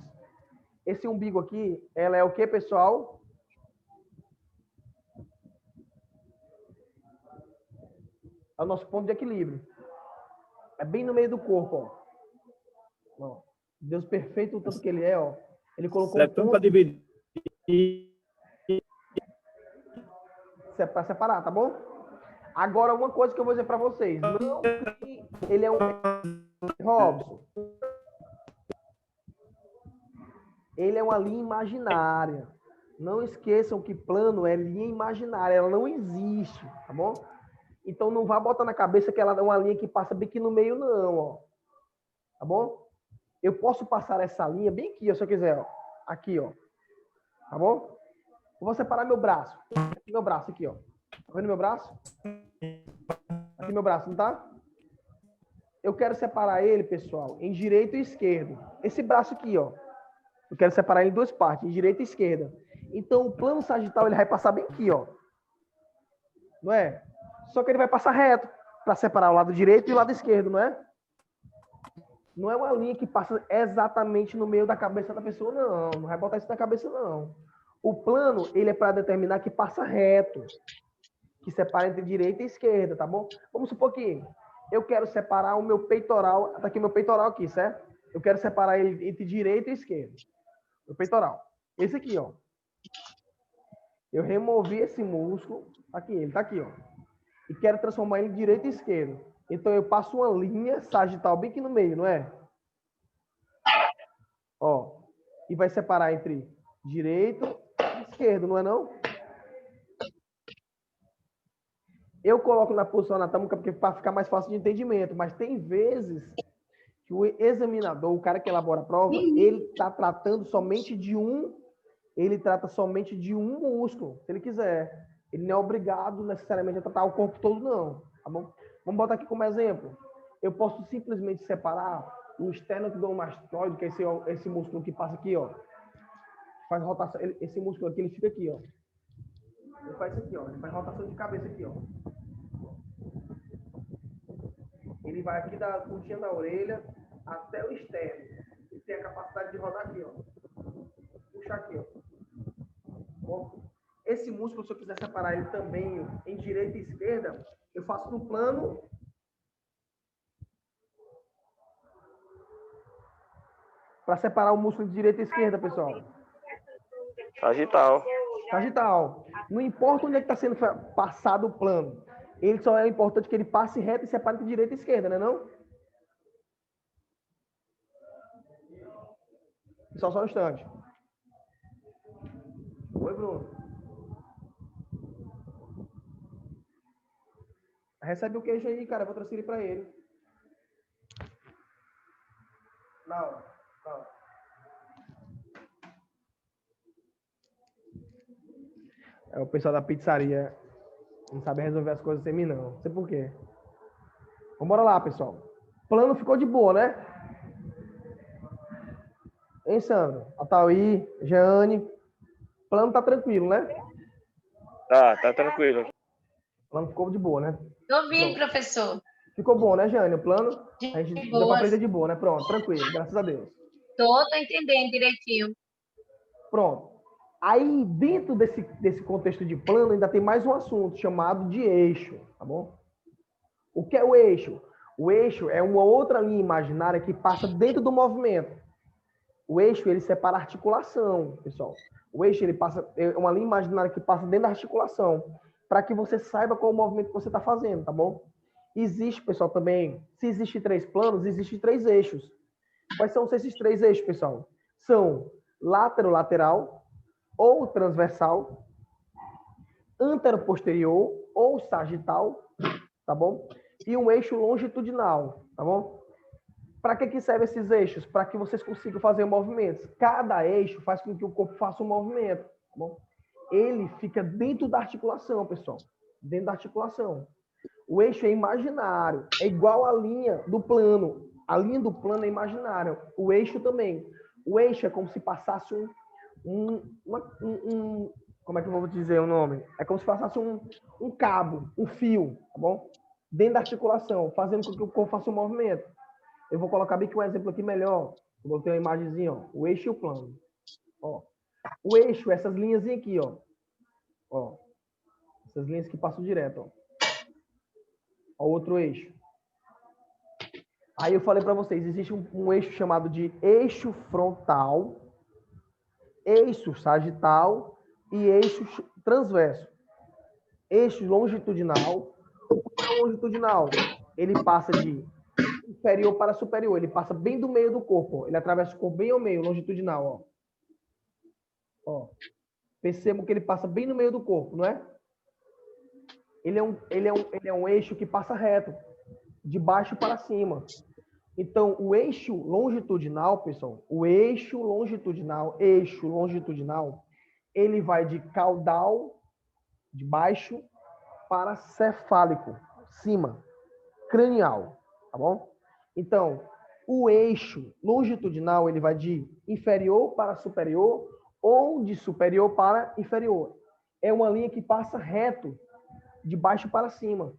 Esse umbigo aqui, ela é o que, pessoal? É o nosso ponto de equilíbrio. É bem no meio do corpo, ó. Deus perfeito, o tanto que ele é, ó. Ele colocou É tanto para dividir. para separar, tá bom? Agora, uma coisa que eu vou dizer para vocês. Não que ele é um... Robson. Ele é uma linha imaginária. Não esqueçam que plano é linha imaginária. Ela não existe, tá bom? Então, não vá botar na cabeça que ela é uma linha que passa bem aqui no meio, não, ó. Tá bom? Eu posso passar essa linha bem aqui, ó, se eu quiser, ó. Aqui, ó. Tá bom? Eu vou separar meu braço. Aqui, meu braço, aqui, ó. Tá vendo meu braço? Aqui meu braço, não tá? Eu quero separar ele, pessoal, em direito e esquerdo. Esse braço aqui, ó. Eu quero separar ele em duas partes, em direita e esquerda. Então, o plano sagital, ele vai passar bem aqui, ó. Não é? Só que ele vai passar reto para separar o lado direito e o lado esquerdo, não é? Não é uma linha que passa exatamente no meio da cabeça da pessoa, não. Não vai botar isso na cabeça, não. O plano, ele é para determinar que passa reto, que separa entre direita e esquerda, tá bom? Vamos supor que eu quero separar o meu peitoral, tá aqui meu peitoral aqui, certo? Eu quero separar ele entre direita e esquerda. O peitoral. Esse aqui, ó. Eu removi esse músculo, aqui, ele tá aqui, ó. E quero transformar ele em direita e esquerda. Então eu passo uma linha sagital bem aqui no meio, não é? Ó. E vai separar entre direito e esquerdo, não é não? Eu coloco na posição anatômica porque para ficar mais fácil de entendimento, mas tem vezes que o examinador, o cara que elabora a prova, ele está tratando somente de um, ele trata somente de um músculo, se ele quiser. Ele não é obrigado necessariamente a tratar o corpo todo, não. Tá bom? Vamos botar aqui como exemplo. Eu posso simplesmente separar o esternocleidomastoide, que é esse músculo que passa aqui, ó. Faz rotação, esse músculo aqui, ele fica aqui, ó. Ele faz isso aqui, ó. Ele faz rotação de cabeça aqui, ó. Ele vai aqui da pontinha da orelha até o externo. Ele tem a capacidade de rodar aqui, ó. Puxar aqui, ó. Bom, esse músculo, se eu quiser separar ele também em direita e esquerda, eu faço no plano. Para separar o músculo de direita e esquerda, pessoal. Sagital. Sagital. Não importa onde é que está sendo passado o plano. Ele só é importante que ele passe reto e separe entre direita e esquerda, né, não? Só um instante. Oi, Bruno. Recebe o queijo aí, cara. Eu vou transferir para ele. Não. É o pessoal da pizzaria. Não sabe resolver as coisas sem mim, não. Não sei por quê. Vamos lá, pessoal. O plano ficou de boa, né? Hein, Sandro? Atauí, Jeane. O plano tá tranquilo, né? Tá tranquilo. O plano ficou de boa, né? Tô ouvindo, professor. Ficou bom, né, Jeane? O plano? A gente deu pra boa. aprender de boa, né? Pronto, tranquilo. Graças a Deus. Tô entendendo direitinho. Pronto. Aí, dentro desse contexto de plano, ainda tem mais um assunto chamado de eixo, tá bom? O que é o eixo? O eixo é uma outra linha imaginária que passa dentro do movimento. O eixo, ele separa a articulação, pessoal. O eixo, ele passa, é uma linha imaginária que passa dentro da articulação, para que você saiba qual o movimento que você está fazendo, tá bom? Existe, pessoal, também, se existe 3 planos, existe 3 eixos. Quais são esses 3 eixos, pessoal? São lateral, ou transversal, antero-posterior ou sagital, tá bom? E um eixo longitudinal, tá bom? Para que servem esses eixos? Para que vocês consigam fazer movimentos. Cada eixo faz com que o corpo faça um movimento, tá bom? Ele fica dentro da articulação, pessoal. Dentro da articulação. O eixo é imaginário, é igual à linha do plano. A linha do plano é imaginária. O eixo também. O eixo é como se passasse como é que eu vou dizer o nome? É como se passasse um cabo, um fio, tá bom? Dentro da articulação, fazendo com que o corpo faça um movimento. Eu vou colocar bem que um exemplo aqui melhor. Eu vou ter uma imagenzinha, ó. O eixo e o plano. Ó. O eixo, essas linhas aqui, ó. Ó. Essas linhas que passam direto, ó. Ó, outro eixo. Aí eu falei para vocês, existe um eixo chamado de eixo frontal, eixo sagital e eixo transverso. eixo longitudinal. O eixo longitudinal, ele passa de inferior para superior. Ele passa bem do meio do corpo. Ó. Ele atravessa o corpo bem ao meio, longitudinal. Ó. Ó. Percebam que ele passa bem no meio do corpo, não é? Ele é um eixo que passa reto, de baixo para cima. Então, o eixo longitudinal, pessoal, o eixo longitudinal, ele vai de caudal, de baixo, para cefálico, cima, cranial, tá bom? Então, o eixo longitudinal, ele vai de inferior para superior ou de superior para inferior. É uma linha que passa reto, de baixo para cima.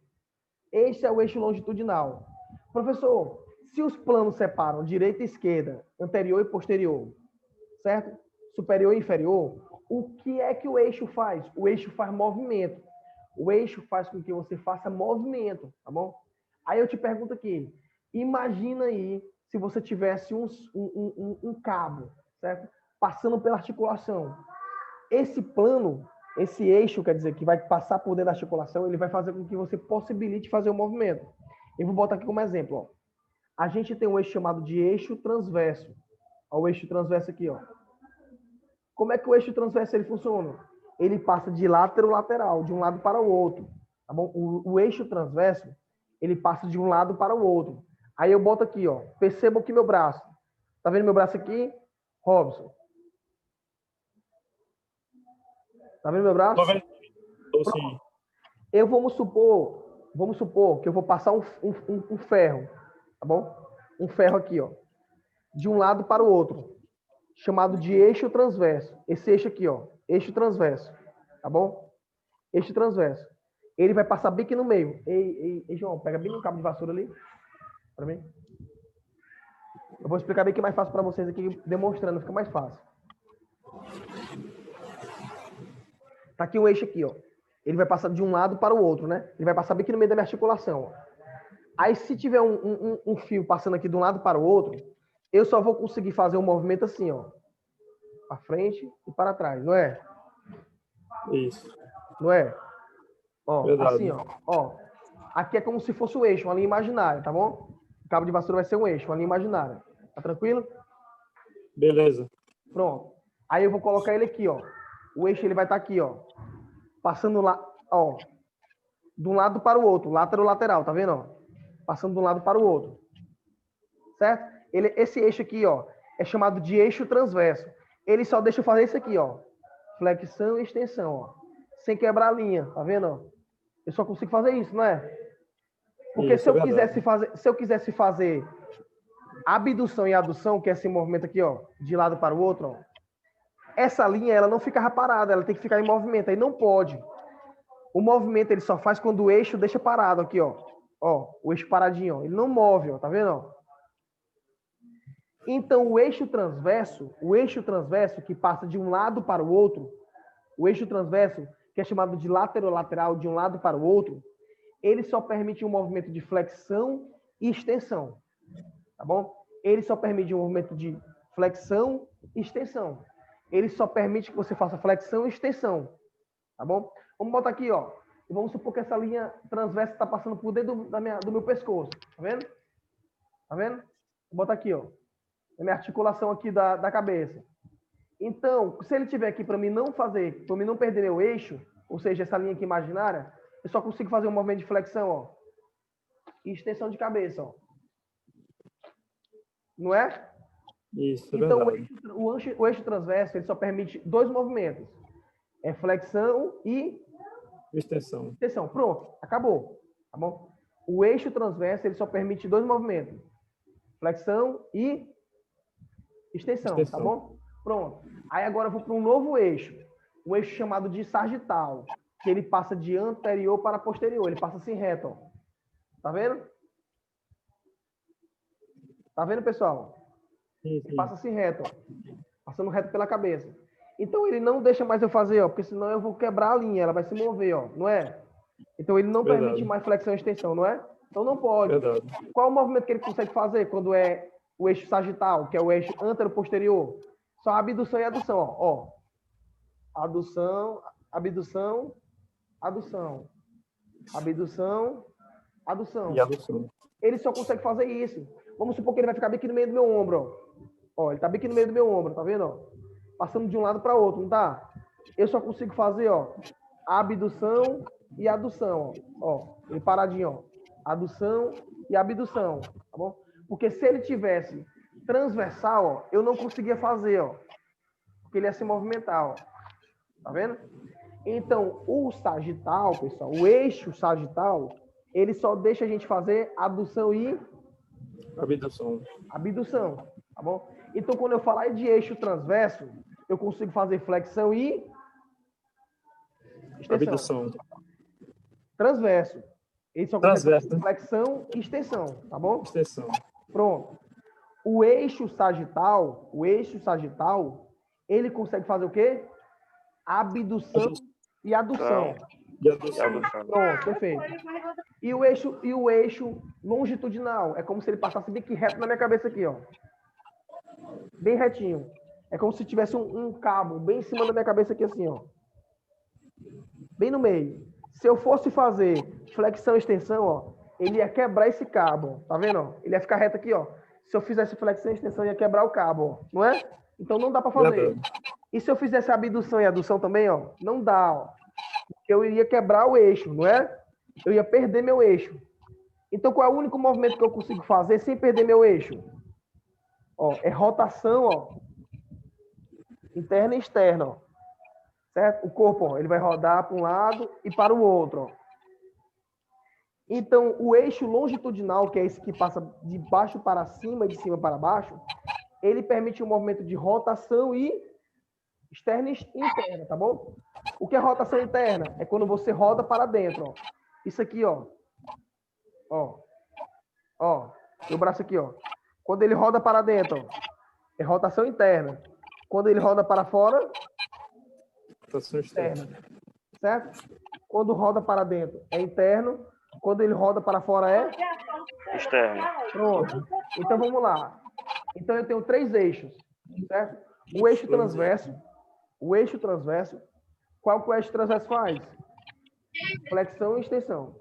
Esse é o eixo longitudinal. Professor, se os planos separam direita e esquerda, anterior e posterior, certo? Superior e inferior, o que é que o eixo faz? O eixo faz movimento. O eixo faz com que você faça movimento, tá bom? Aí eu te pergunto aqui, imagina aí se você tivesse um cabo, certo? Passando pela articulação. Esse plano, esse eixo, quer dizer, que vai passar por dentro da articulação, ele vai fazer com que você possibilite fazer o movimento. Eu vou botar aqui como exemplo, ó. A gente tem um eixo chamado de eixo transverso. Ó, o eixo transverso aqui, ó. Como é que o eixo transverso ele funciona? Ele passa de lateral, de um lado para o outro. Tá bom? O eixo transverso, ele passa de um lado para o outro. Aí eu boto aqui, ó. Percebam aqui meu braço. Tá vendo meu braço aqui? Robson. Tá vendo meu braço? Tô vendo. Tô sim. Eu vamos supor que eu vou passar um ferro, tá bom? Um ferro aqui, ó. De um lado para o outro. Chamado de eixo transverso. Esse eixo aqui, ó. Eixo transverso. Tá bom? Eixo transverso. Ele vai passar bem aqui no meio. Ei, João, pega bem no cabo de vassoura ali. Para mim. Eu vou explicar bem que é mais fácil para vocês aqui, demonstrando, fica mais fácil. Tá aqui um eixo aqui, ó. Ele vai passar de um lado para o outro, né? Ele vai passar bem aqui no meio da minha articulação, ó. Aí, se tiver um fio passando aqui de um lado para o outro, eu só vou conseguir fazer um movimento assim, ó. Para frente e para trás, não é? Isso. Não é? Ó, Verdade. assim, ó. Ó. Aqui é como se fosse o eixo, uma linha imaginária, tá bom? O cabo de vassoura vai ser um eixo, uma linha imaginária. Tá tranquilo? Beleza. Pronto. Aí eu vou colocar ele aqui, ó. O eixo ele vai estar aqui, ó. Passando lá, ó. De um lado para o outro, lateral, tá vendo, ó? Passando de um lado para o outro. Certo? Esse eixo aqui, ó, é chamado de eixo transverso. Ele só deixa eu fazer isso aqui, ó. Flexão e extensão, ó. Sem quebrar a linha, tá vendo, ó? Eu só consigo fazer isso, não é? Porque Isso, se eu quisesse fazer abdução e adução, que é esse movimento aqui, ó, de lado para o outro, ó, essa linha ela não fica parada, ela tem que ficar em movimento, aí não pode. O movimento ele só faz quando o eixo deixa parado aqui, ó. Ó, o eixo paradinho, ó, ele não move, ó, tá vendo, ó? Então o eixo transverso que passa de um lado para o outro, o eixo transverso, que é chamado de lateral de um lado para o outro, ele só permite um movimento de flexão e extensão. Tá bom? Ele só permite um movimento de flexão e extensão. Ele só permite que você faça flexão e extensão. Tá bom? Vamos botar aqui, ó. E vamos supor que essa linha transversa está passando por dentro do meu pescoço. Tá vendo? Tá vendo? Vou botar aqui, ó. A minha articulação aqui da cabeça. Então, se ele tiver aqui para mim não fazer, para mim não perder meu eixo, ou seja, essa linha aqui imaginária, eu só consigo fazer um movimento de flexão, ó. E extensão de cabeça, ó. Não é? Isso, é então, verdade. o eixo transverso ele só permite dois movimentos. É flexão e Extensão. extensão. Pronto, acabou. Tá bom? O eixo transverso ele só permite dois movimentos. Flexão e extensão. Tá bom? Pronto. Aí agora eu vou para um novo eixo. Um eixo chamado de sagital, que ele passa de anterior para posterior. Ele passa assim reto, ó. Tá vendo? Tá vendo, pessoal? Ele passa assim reto, ó. Passando reto pela cabeça. Então ele não deixa mais eu fazer, ó, porque senão eu vou quebrar a linha, ela vai se mover, ó, não é? Então ele não permite mais flexão e extensão, não é? Então não pode. Verdade. Qual é o movimento que ele consegue fazer quando é o eixo sagital, que é o eixo antero-posterior? Só abdução e adução, ó. Adução, abdução, adução. Abdução, adução. E adução. Ele só consegue fazer isso. Vamos supor que ele vai ficar bem aqui no meio do meu ombro, ó. Ó, ele tá bem aqui no meio do meu ombro, tá vendo, ó? Passando de um lado para outro, não tá? Eu só consigo fazer, ó, abdução e adução, ó. Ele paradinho, ó. Adução e abdução, tá bom? Porque se ele tivesse transversal, ó, eu não conseguia fazer, ó. Porque ele ia se movimentar, ó. Tá vendo? Então, o sagital, pessoal, o eixo sagital, ele só deixa a gente fazer adução e abdução, tá bom? Então, quando eu falar de eixo transverso, eu consigo fazer flexão e extensão. Abdução. Transverso. Ele só consegue fazer flexão e extensão, tá bom? Extensão. Pronto. O eixo sagital, ele consegue fazer o quê? Abdução e adução. E adução. Pronto, perfeito. E o eixo longitudinal, é como se ele passasse bem que reto na minha cabeça aqui, ó. Bem retinho. É como se tivesse um cabo bem em cima da minha cabeça aqui, assim, ó. Bem no meio. Se eu fosse fazer flexão e extensão, ó, ele ia quebrar esse cabo, ó. Tá vendo, ó? Ele ia ficar reto aqui, ó. Se eu fizesse flexão e extensão, ia quebrar o cabo, ó. Não é? Então não dá para fazer. E se eu fizesse abdução e adução também, ó, não dá, ó. Eu iria quebrar o eixo, não é? Eu ia perder meu eixo. Então, qual é o único movimento que eu consigo fazer sem perder meu eixo? Ó, é rotação, ó, interna e externa, ó. Certo? O corpo, ó, ele vai rodar para um lado e para o outro, ó. Então, o eixo longitudinal, que é esse que passa de baixo para cima e de cima para baixo, ele permite um movimento de rotação e externa e interna, tá bom? O que é rotação interna? É quando você roda para dentro, ó. Isso aqui, ó. Ó. Ó. Meu braço aqui, ó. Quando ele roda para dentro, ó, é rotação interna. Quando ele roda para fora, Rotação externa. Certo? Quando roda para dentro, é interno. Quando ele roda para fora, é Externo. pronto. Então, vamos lá. Então, eu tenho 3 eixos, certo? O eixo transverso. O eixo transverso. Qual que o eixo transverso faz? Flexão e extensão.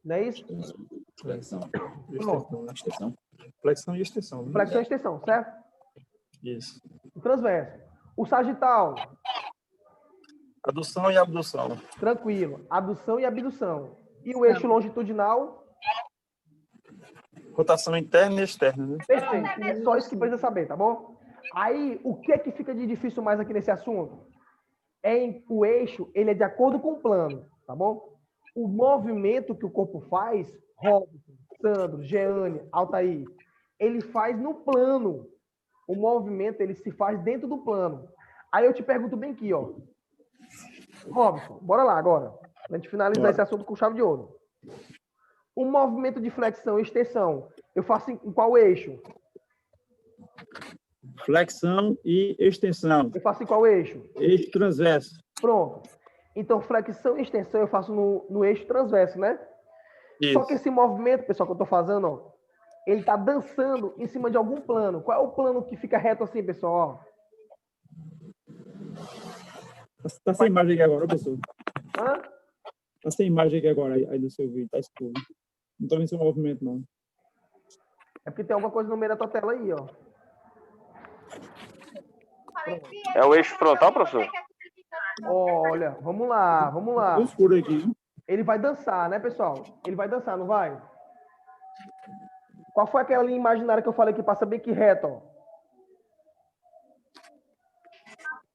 Não é isso? Flexão. Pronto. Extensão. Flexão e extensão. Né? Flexão e extensão, certo? Isso. O transverso. O sagital, Adução e abdução. tranquilo. Adução e abdução. E o eixo longitudinal, Rotação interna e externa, né? perfeito. É só isso que precisa saber, tá bom? Aí, o que é que fica de difícil mais aqui nesse assunto? O eixo, ele é de acordo com o plano, tá bom? O movimento que o corpo faz, Robson, Sandro, Jeane, Altair, ele faz no plano. O movimento, ele se faz dentro do plano. Aí eu te pergunto bem aqui, ó. Robson, bora lá agora. Pra gente finalizar esse assunto com chave de ouro. O movimento de flexão e extensão, eu faço em qual eixo? Flexão e extensão. Eu faço em qual eixo? Eixo transverso. Pronto. Então, flexão e extensão eu faço no eixo transverso, né? Isso. Só que esse movimento, pessoal, que eu tô fazendo, ó, ele tá dançando em cima de algum plano. Qual é o plano que fica reto assim, pessoal? Ó? Tá sem imagem aqui agora, pessoal. Hã? Tá sem imagem aqui agora, aí no seu vídeo, tá escuro. Não tô vendo seu movimento, não. É porque tem alguma coisa no meio da tua tela aí, ó. É o eixo frontal, professor? Olha, vamos lá, vamos lá. Tô escuro aqui. Ele vai dançar, né, pessoal? Ele vai dançar, não vai? Qual foi aquela linha imaginária que eu falei que passa bem aqui reto, ó?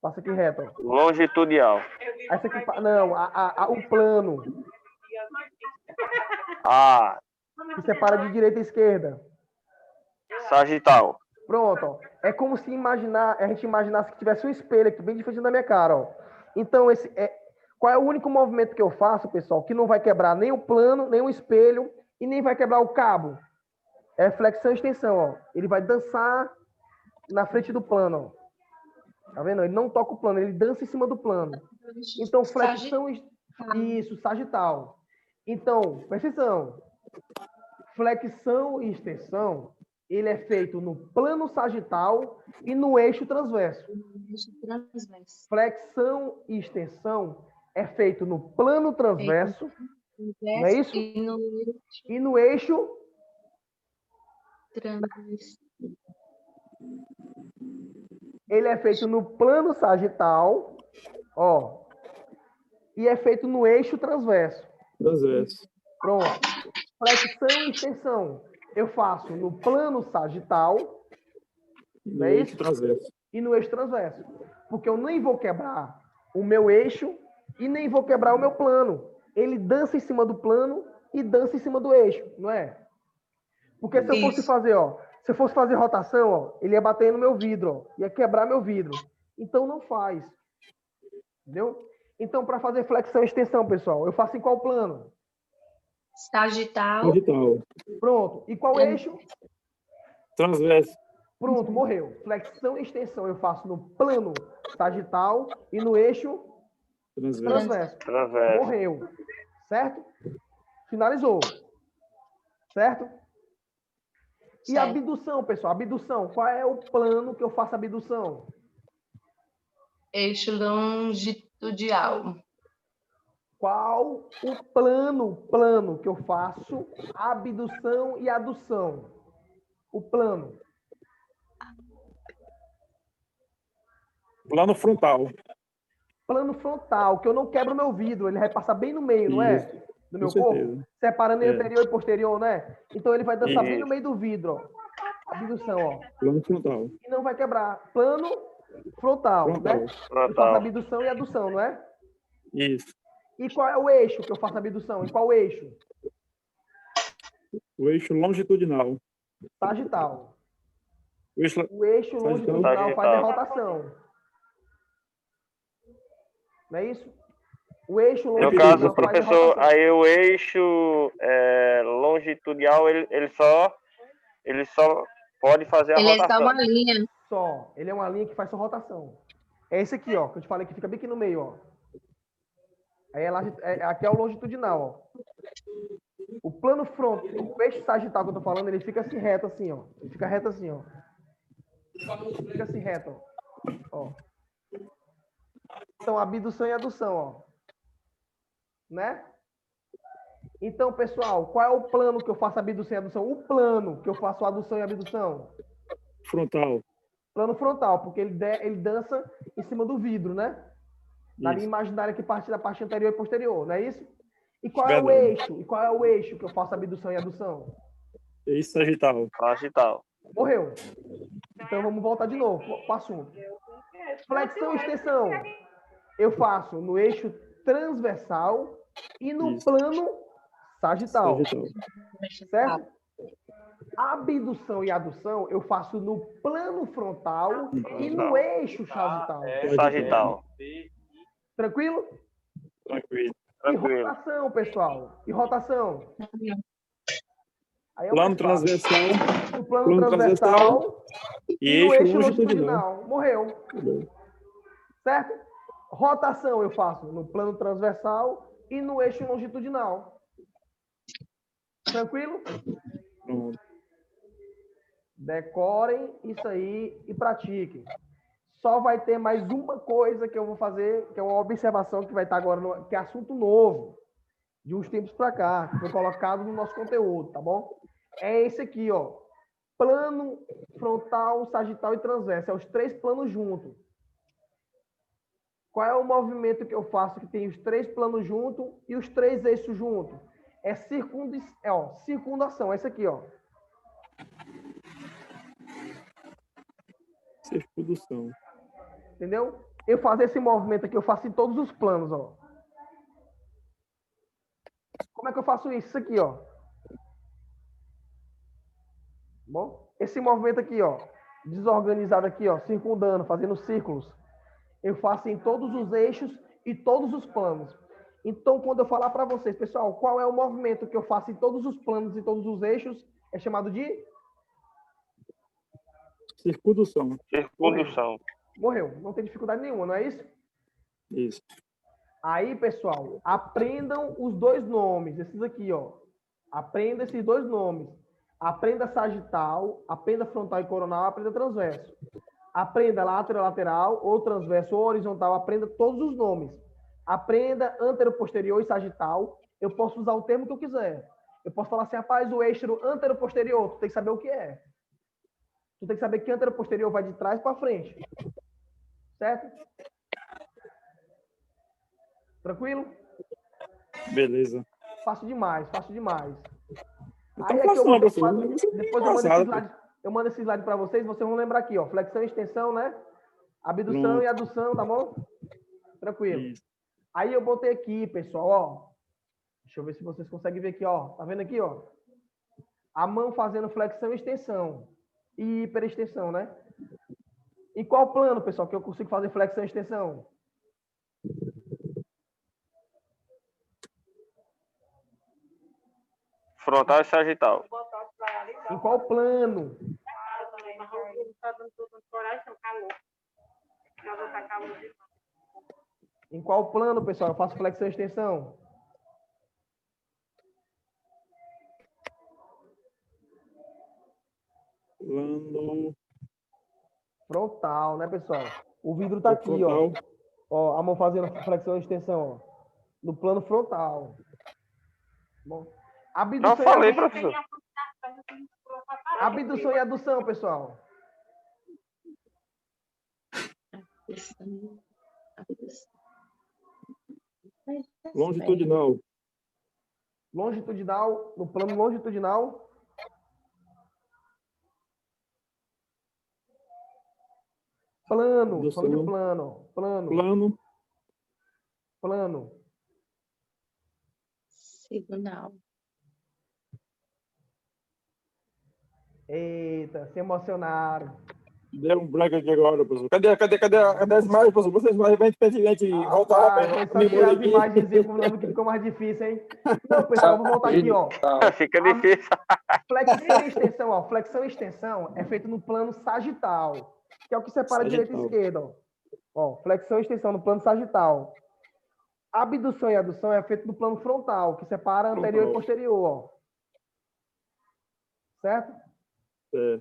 Passa aqui reto, ó. Longitudinal. Essa aqui, não, o plano Ah, que separa de direita e esquerda. sagital. Pronto, ó. É como se a gente imaginasse que tivesse um espelho aqui bem de frente da minha cara, ó. Então, qual é o único movimento que eu faço, pessoal, que não vai quebrar nem o plano, nem o espelho e nem vai quebrar o cabo? É flexão e extensão, ó. Ele vai dançar na frente do plano, ó. Tá vendo? Ele não toca o plano, ele dança em cima do plano. Então, flexão... Isso, sagital. Então, presta atenção. Flexão e extensão, ele é feito no plano sagital e no eixo transverso. Flexão e extensão é feito no plano transverso, não é isso? E no eixo Transverso. ele é feito no plano sagital, ó, e é feito no eixo transverso. Transverso. Pronto. Flexão e extensão eu faço no plano sagital, No não é eixo isso? transverso. E no eixo transverso. Porque eu nem vou quebrar o meu eixo e nem vou quebrar o meu plano. Ele dança em cima do plano e dança em cima do eixo, não é? Porque se eu fosse fazer, ó, se eu fosse fazer rotação, ó, ele ia bater no meu vidro, ó, ia quebrar meu vidro. Então não faz. Entendeu? Então, para fazer flexão e extensão, pessoal, eu faço em qual plano? Sagital. Sagital. Pronto. E qual eixo? Transverso. Pronto, morreu. Flexão e extensão eu faço no plano sagital e no eixo Transverso. transverso. Morreu. Certo? Finalizou. Certo? E a abdução, pessoal? Abdução. Qual é o plano que eu faço abdução? Eixo longitudinal. Qual o plano que eu faço abdução e adução? O plano. Plano frontal. Plano frontal, que eu não quebro meu vidro, ele vai passar bem no meio, não é? Isso. Do meu Com corpo? certeza. Separando É. anterior e posterior, né? Então ele vai dançar bem Isso. no meio do vidro, ó. Abdução, ó. Plano frontal. E não vai quebrar. Plano frontal, Frontal. né? Eu faço Frontal. abdução e adução, não é? Isso. E qual é o eixo que eu faço abdução? Em qual eixo? O eixo longitudinal. Sagital. O eixo O eixo Sagital. longitudinal faz a Sagital. rotação. Não é isso? O eixo No longitudinal caso, faz a professor, rotação. aí o eixo longitudinal, ele só pode fazer a Ele é só rotação. uma linha. Só. Ele é uma linha que faz só rotação. É esse aqui, ó, que eu te falei que fica bem aqui no meio, ó. Aí aqui é o longitudinal, ó. O plano frontal, o eixo sagital que eu tô falando, ele fica assim reto assim, ó. Ele fica reto assim, ó. Fica assim reto, ó. Então, abdução e adução, ó. Né? Então, pessoal, qual é o plano que eu faço abdução e adução? O plano que eu faço adução e abdução? frontal. Plano frontal, porque ele dança em cima do vidro, né? Na linha Isso. imaginária que parte da parte anterior e posterior, não é isso? E qual é o Verdade. eixo? E qual é o eixo que eu faço abdução e adução? Eixo sagital. Sagital. Morreu. Então vamos voltar de novo para o assunto. Flexão e extensão. Eu faço no eixo transversal e no Isso. plano sagital. Sagital. Certo? Abdução e adução eu faço no plano frontal e no eixo sagital. Sagital. Tranquilo? Tranquilo. E Tranquilo. rotação, pessoal. E rotação. Aí é o Plano mais fácil. transversal. No plano plano transversal E e no eixo eixo longitudinal. longitudinal. Morreu. Certo? Rotação eu faço no plano transversal e no eixo longitudinal. Tranquilo? Pronto. Decorem isso aí e pratiquem. Só vai ter mais uma coisa que eu vou fazer, que é uma observação que vai estar agora, que é assunto novo, de uns tempos para cá, que foi colocado no nosso conteúdo, tá bom? É esse aqui, ó. Plano frontal, sagital e transverso. É os três planos juntos. Qual é o movimento que eu faço que tem os três planos juntos e os três eixos juntos? É circundação. É esse aqui, ó. Circundução. Entendeu? Eu faço esse movimento aqui, eu faço em todos os planos, ó. Como é que eu faço isso? Isso aqui, ó. Bom, esse movimento aqui, ó, desorganizado aqui, ó, circundando, fazendo círculos, eu faço em todos os eixos e todos os planos. Então, quando eu falar para vocês, pessoal, qual é o movimento que eu faço em todos os planos e todos os eixos, é chamado de Circundução. Circundução. morreu. Não tem dificuldade nenhuma, não é isso? Isso. Aí, pessoal, aprendam os dois nomes, esses aqui, ó. Aprenda esses dois nomes. Aprenda sagital, aprenda frontal e coronal, aprenda transverso. Aprenda lateral, ou transverso, ou horizontal, aprenda todos os nomes. Aprenda antero-posterior e sagital. Eu posso usar o termo que eu quiser. Eu posso falar assim, rapaz, o eixo antero-posterior, tu tem que saber o que é. Tu tem que saber que antero-posterior vai de trás para frente. Certo? Tranquilo? Beleza. Fácil demais, fácil demais. Então, Aí aqui faço não, professor. depois eu mando esse slide para vocês vão lembrar aqui, ó. Flexão e extensão, né? Abdução Pronto. e adução, tá bom? Tranquilo. Isso. Aí eu botei aqui, pessoal, ó. Deixa eu ver se vocês conseguem ver aqui, ó. Tá vendo aqui, ó? A mão fazendo flexão e extensão. E hiperextensão, né? Em qual plano, pessoal, que eu consigo fazer flexão e extensão? Frontal e sagital. Em qual plano? Em qual plano, pessoal, eu faço flexão e extensão? Plano. Frontal, né, pessoal? O vidro tá aqui, Frontal. ó. Ó, a mão fazendo flexão e extensão, ó. No plano frontal. Bom. Já Abdução falei, e professor. abdução e adução, pessoal. Longitudinal. Longitudinal, no plano longitudinal. Plano, Adução. falando de plano. Plano, Plano. plano. Signal. Eita, se emocionaram. Deu um branco aqui agora, professor. Cadê as imagens, professor? Vocês vão repentinamente voltar. Rapaz, foi só tirar as imagens com o nome que ficou mais difícil, hein? Não, pessoal, vamos voltar aqui, ó. Fica difícil. Flexão e extensão, ó. Flexão e extensão é feito no plano sagital, que é o que separa direita e Sagital. esquerda, ó. Ó, flexão e extensão no plano sagital. Abdução e adução é feito no plano frontal, que separa anterior e Frontal. posterior, ó. Certo? É.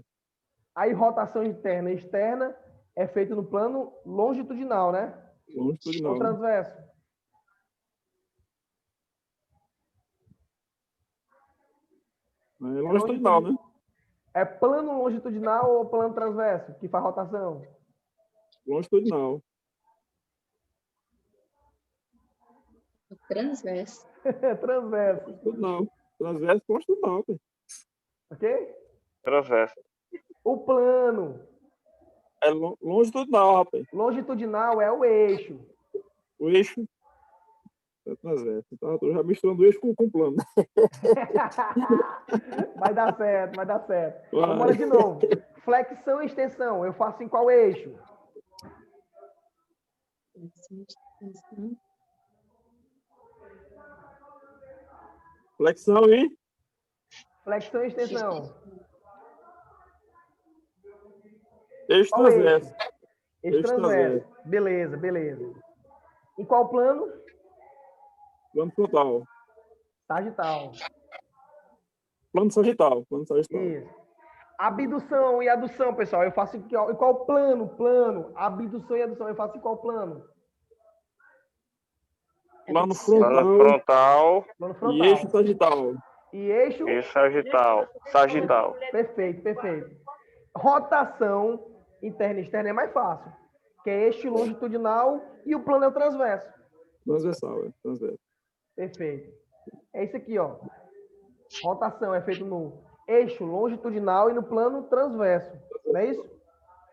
Aí rotação interna e externa é feito no plano longitudinal, né? Longitudinal. Ou transverso. É longitudinal, né? É plano longitudinal ou plano transverso que faz rotação? Longitudinal. Transverso. Transverso. Longitudinal. Transverso, longitudinal. Pô. Ok? Transverso. O plano É longitudinal, rapaz. longitudinal é o eixo. O eixo é transverso. Então, eu tô já misturando o eixo com o plano. Vai dar certo, vai dar certo. Vai. Vamos lá de novo. Flexão e extensão, eu faço em qual eixo? Flexão e Flexão e extensão. eixo Qual eixo? transverso. Eixo Eixo transverso. transverso. Beleza, beleza. Em qual plano? Plano frontal. Sagital. Plano sagital. Plano sagital. Isso. Abdução e adução, pessoal, eu faço em qual plano? Plano. Abdução e adução, eu faço em qual plano? Plano Plano frontal frontal Plano e eixo frontal. sagital. E eixo? e sagital. Sagital. Perfeito, perfeito. Rotação interna e externa é mais fácil, que é eixo longitudinal e o plano é o transverso. Transversal, é. Transverso. Perfeito. É isso aqui, ó. Rotação é feito no eixo longitudinal e no plano transverso. Não é isso?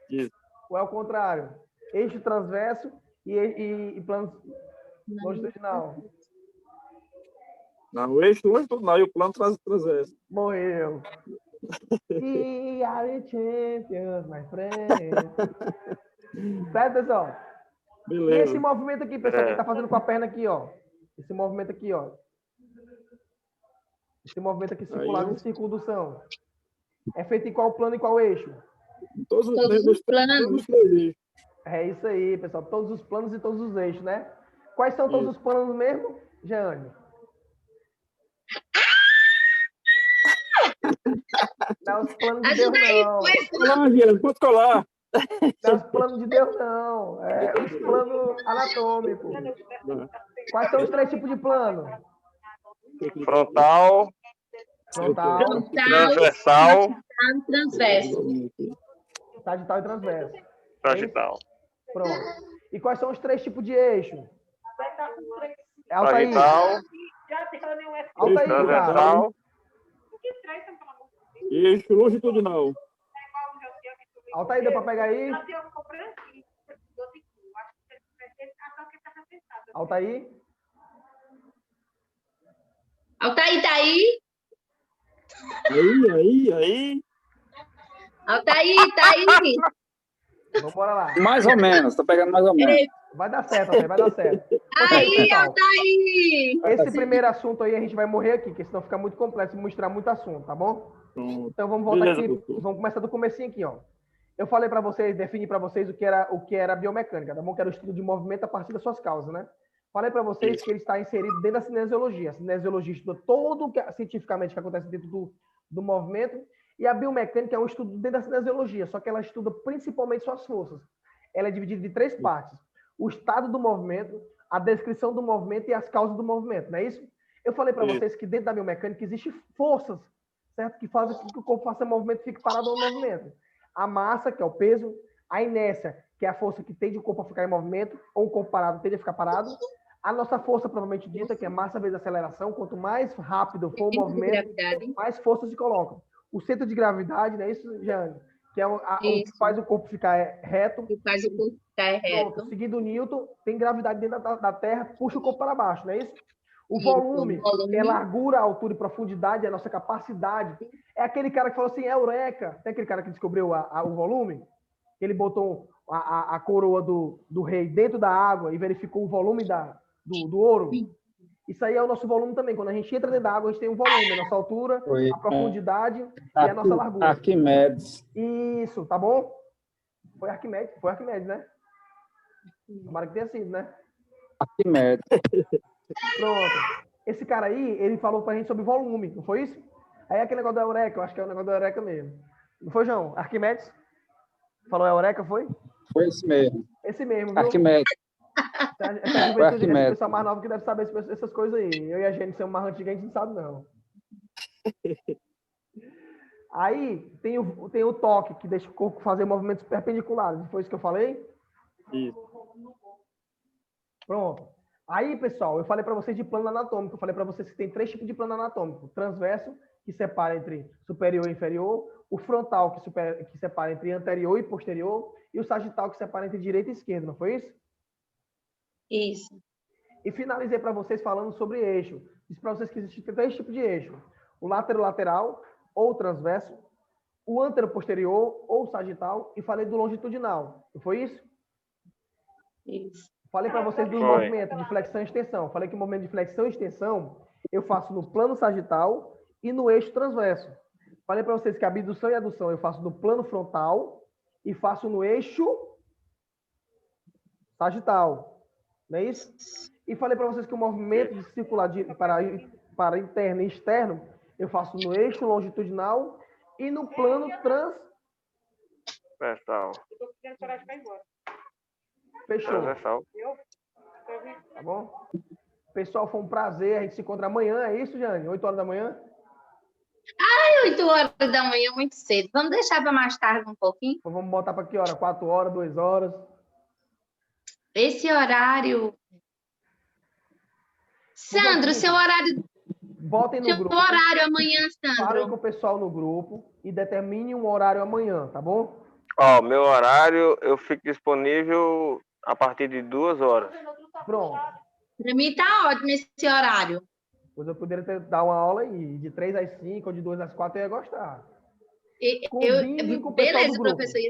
Isso. Ou é o contrário? Eixo transverso e plano longitudinal. Não, o eixo longitudinal e o plano transverso. Morreu. We are the champions, my friend. Certo, pessoal? E esse Beleza. movimento aqui, pessoal, que tá fazendo com a perna aqui, ó. Esse movimento aqui, ó. Esse movimento aqui circular de circundução. É feito em qual plano e qual eixo? Todos Todos os planos. todos os três eixos. É isso aí, pessoal. Todos os planos e todos os eixos, né? Quais são todos os planos mesmo, Jeane? Não, os planos de Deus Ajuda aí, não. pois. Colar, Jeane, pode colar. Não é os planos de Deus, não. É os planos anatômicos. Quais são os 3 tipos de plano? Frontal, Frontal, transversal, Transverso. sagital e transverso. sagital. Pronto. E quais são os 3 tipos de eixo? Altair. Sagital, Altair, cara. transversal, Eixo longitudinal. Altair, deu pra pegar aí? Altair? Altair, tá aí? Aí. Altair, tá aí? Vamos bora lá. Mais ou menos, tô pegando mais ou menos. Vai dar certo, Altair, vai dar certo. Aí, pessoal. Altair! Esse primeiro assunto aí a gente vai morrer aqui, porque senão fica muito complexo e mostrar muito assunto, tá bom? Então vamos voltar Beleza, aqui, doutor. vamos começar do comecinho aqui, ó. Eu falei para vocês, defini para vocês o que era biomecânica, tá bom? Que era o estudo de movimento a partir das suas causas, né? Falei para vocês que ele está inserido dentro da cinesiologia. A cinesiologia estuda todo cientificamente o que acontece dentro do movimento, e a biomecânica é um estudo dentro da cinesiologia, só que ela estuda principalmente suas forças. Ela é dividida em 3 partes: o estado do movimento, a descrição do movimento e as causas do movimento, não é isso? Eu falei para vocês que dentro da biomecânica existem forças, certo? Que fazem com que o corpo faça movimento e fique parado no movimento. A massa, que é o peso, a inércia, que é a força que tende o corpo a ficar em movimento, ou o corpo parado tende a ficar parado. A nossa força, provavelmente dita, que é massa vezes aceleração, quanto mais rápido for o movimento, mais força se coloca. O centro de gravidade, não é isso, Jane? Que é o que faz o corpo ficar reto. Que faz o corpo ficar reto. Pronto, seguindo o Newton, tem gravidade dentro da Terra, puxa o corpo para baixo, não é isso? O volume, que é largura, altura e profundidade, é a nossa capacidade. É aquele cara que falou assim, eureka. Tem aquele cara que descobriu o volume? Ele botou a coroa do rei dentro da água e verificou o volume do ouro. Isso aí é o nosso volume também. Quando a gente entra dentro da água, a gente tem um volume, a nossa altura, a profundidade e a nossa largura. Arquimedes. Isso, tá bom? Foi Arquimedes, né? Tomara que tenha sido, né? Arquimedes. Pronto. Esse cara aí, ele falou pra gente sobre volume, não foi isso? Aí aquele negócio da Eureka, eu acho que é o negócio da Eureka mesmo. Não foi, João? Arquimedes? Falou Eureka, foi? Foi esse mesmo. Esse mesmo, viu? Arquimedes. Essa juventude, pessoal mais nova que deve saber essas coisas aí. Eu e a gente somos mais antigos, a gente não sabe, não. Aí tem o toque, que deixa o corpo fazer movimentos perpendiculares. Não foi isso que eu falei? Isso. Pronto. Aí, pessoal, eu falei para vocês de plano anatômico. Eu falei para vocês que tem 3 tipos de plano anatômico. Transverso, que separa entre superior e inferior. O frontal, que separa entre anterior e posterior. E o sagital, que separa entre direita e esquerda. Não foi isso? Isso. E finalizei para vocês falando sobre eixo. Disse para vocês que existem 3 tipos de eixo. O lateral ou transverso. O antero-posterior ou sagital. E falei do longitudinal. Não foi isso? Isso. Falei para vocês do movimento de flexão e extensão. Falei que o movimento de flexão e extensão eu faço no plano sagital e no eixo transverso. Falei para vocês que a abdução e adução eu faço no plano frontal e faço no eixo sagital. Não é isso? E falei para vocês que o movimento de circular para interno e externo eu faço no eixo longitudinal e no plano transversal. Fechou. Transversal. Tá bom? Pessoal, foi um prazer. A gente se encontra amanhã, é isso, Jane? 8 horas da manhã? 8 horas da manhã, muito cedo. Vamos deixar para mais tarde um pouquinho? Então, vamos botar para que hora? 4 horas, 2 horas? Esse horário... Sandro, seu horário... Botem no seu grupo. horário amanhã, Sandro. Falem com o pessoal no grupo e determine um horário amanhã, tá bom? Ó, meu horário, eu fico disponível a partir de 2 horas. Pronto. Para mim tá ótimo esse horário. Pois eu poderia dar uma aula aí, de 3 às 5 ou de 2 às 4, eu ia gostar. Combine com o pessoal Beleza, do grupo. professor.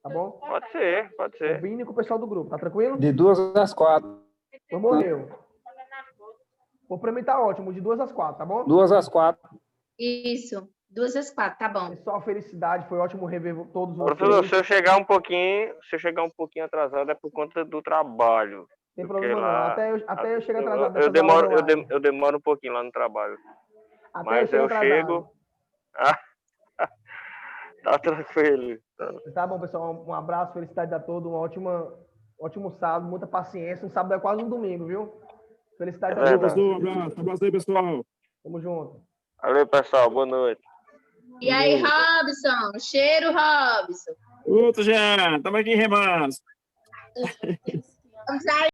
Tá bom? Pode ser. Combine com o pessoal do grupo, tá tranquilo? De 2 às 4. Então morreu. Pô, pra mim tá ótimo, de 2 às 4, tá bom? 2 às 4. Isso, 2 às 4, tá bom. Pessoal, felicidade, foi ótimo rever todos vocês. Professor, se eu chegar um pouquinho atrasado é por conta do trabalho. Tem problema lá, não. Até eu chego atrasado. Eu demoro um pouquinho lá no trabalho. Até mas eu chego. Tá tranquilo. Tá bom, pessoal. Um abraço, felicidade a todos, ótimo sábado, muita paciência. Um sábado é quase um domingo, viu? Felicidade a verdade. todos. Professor, um abraço aí, pessoal. Tamo junto. Valeu, pessoal. Boa noite. E aí, Robson? Cheiro, Robson. Outro, Jean. Estamos aqui remando. Vamos aí.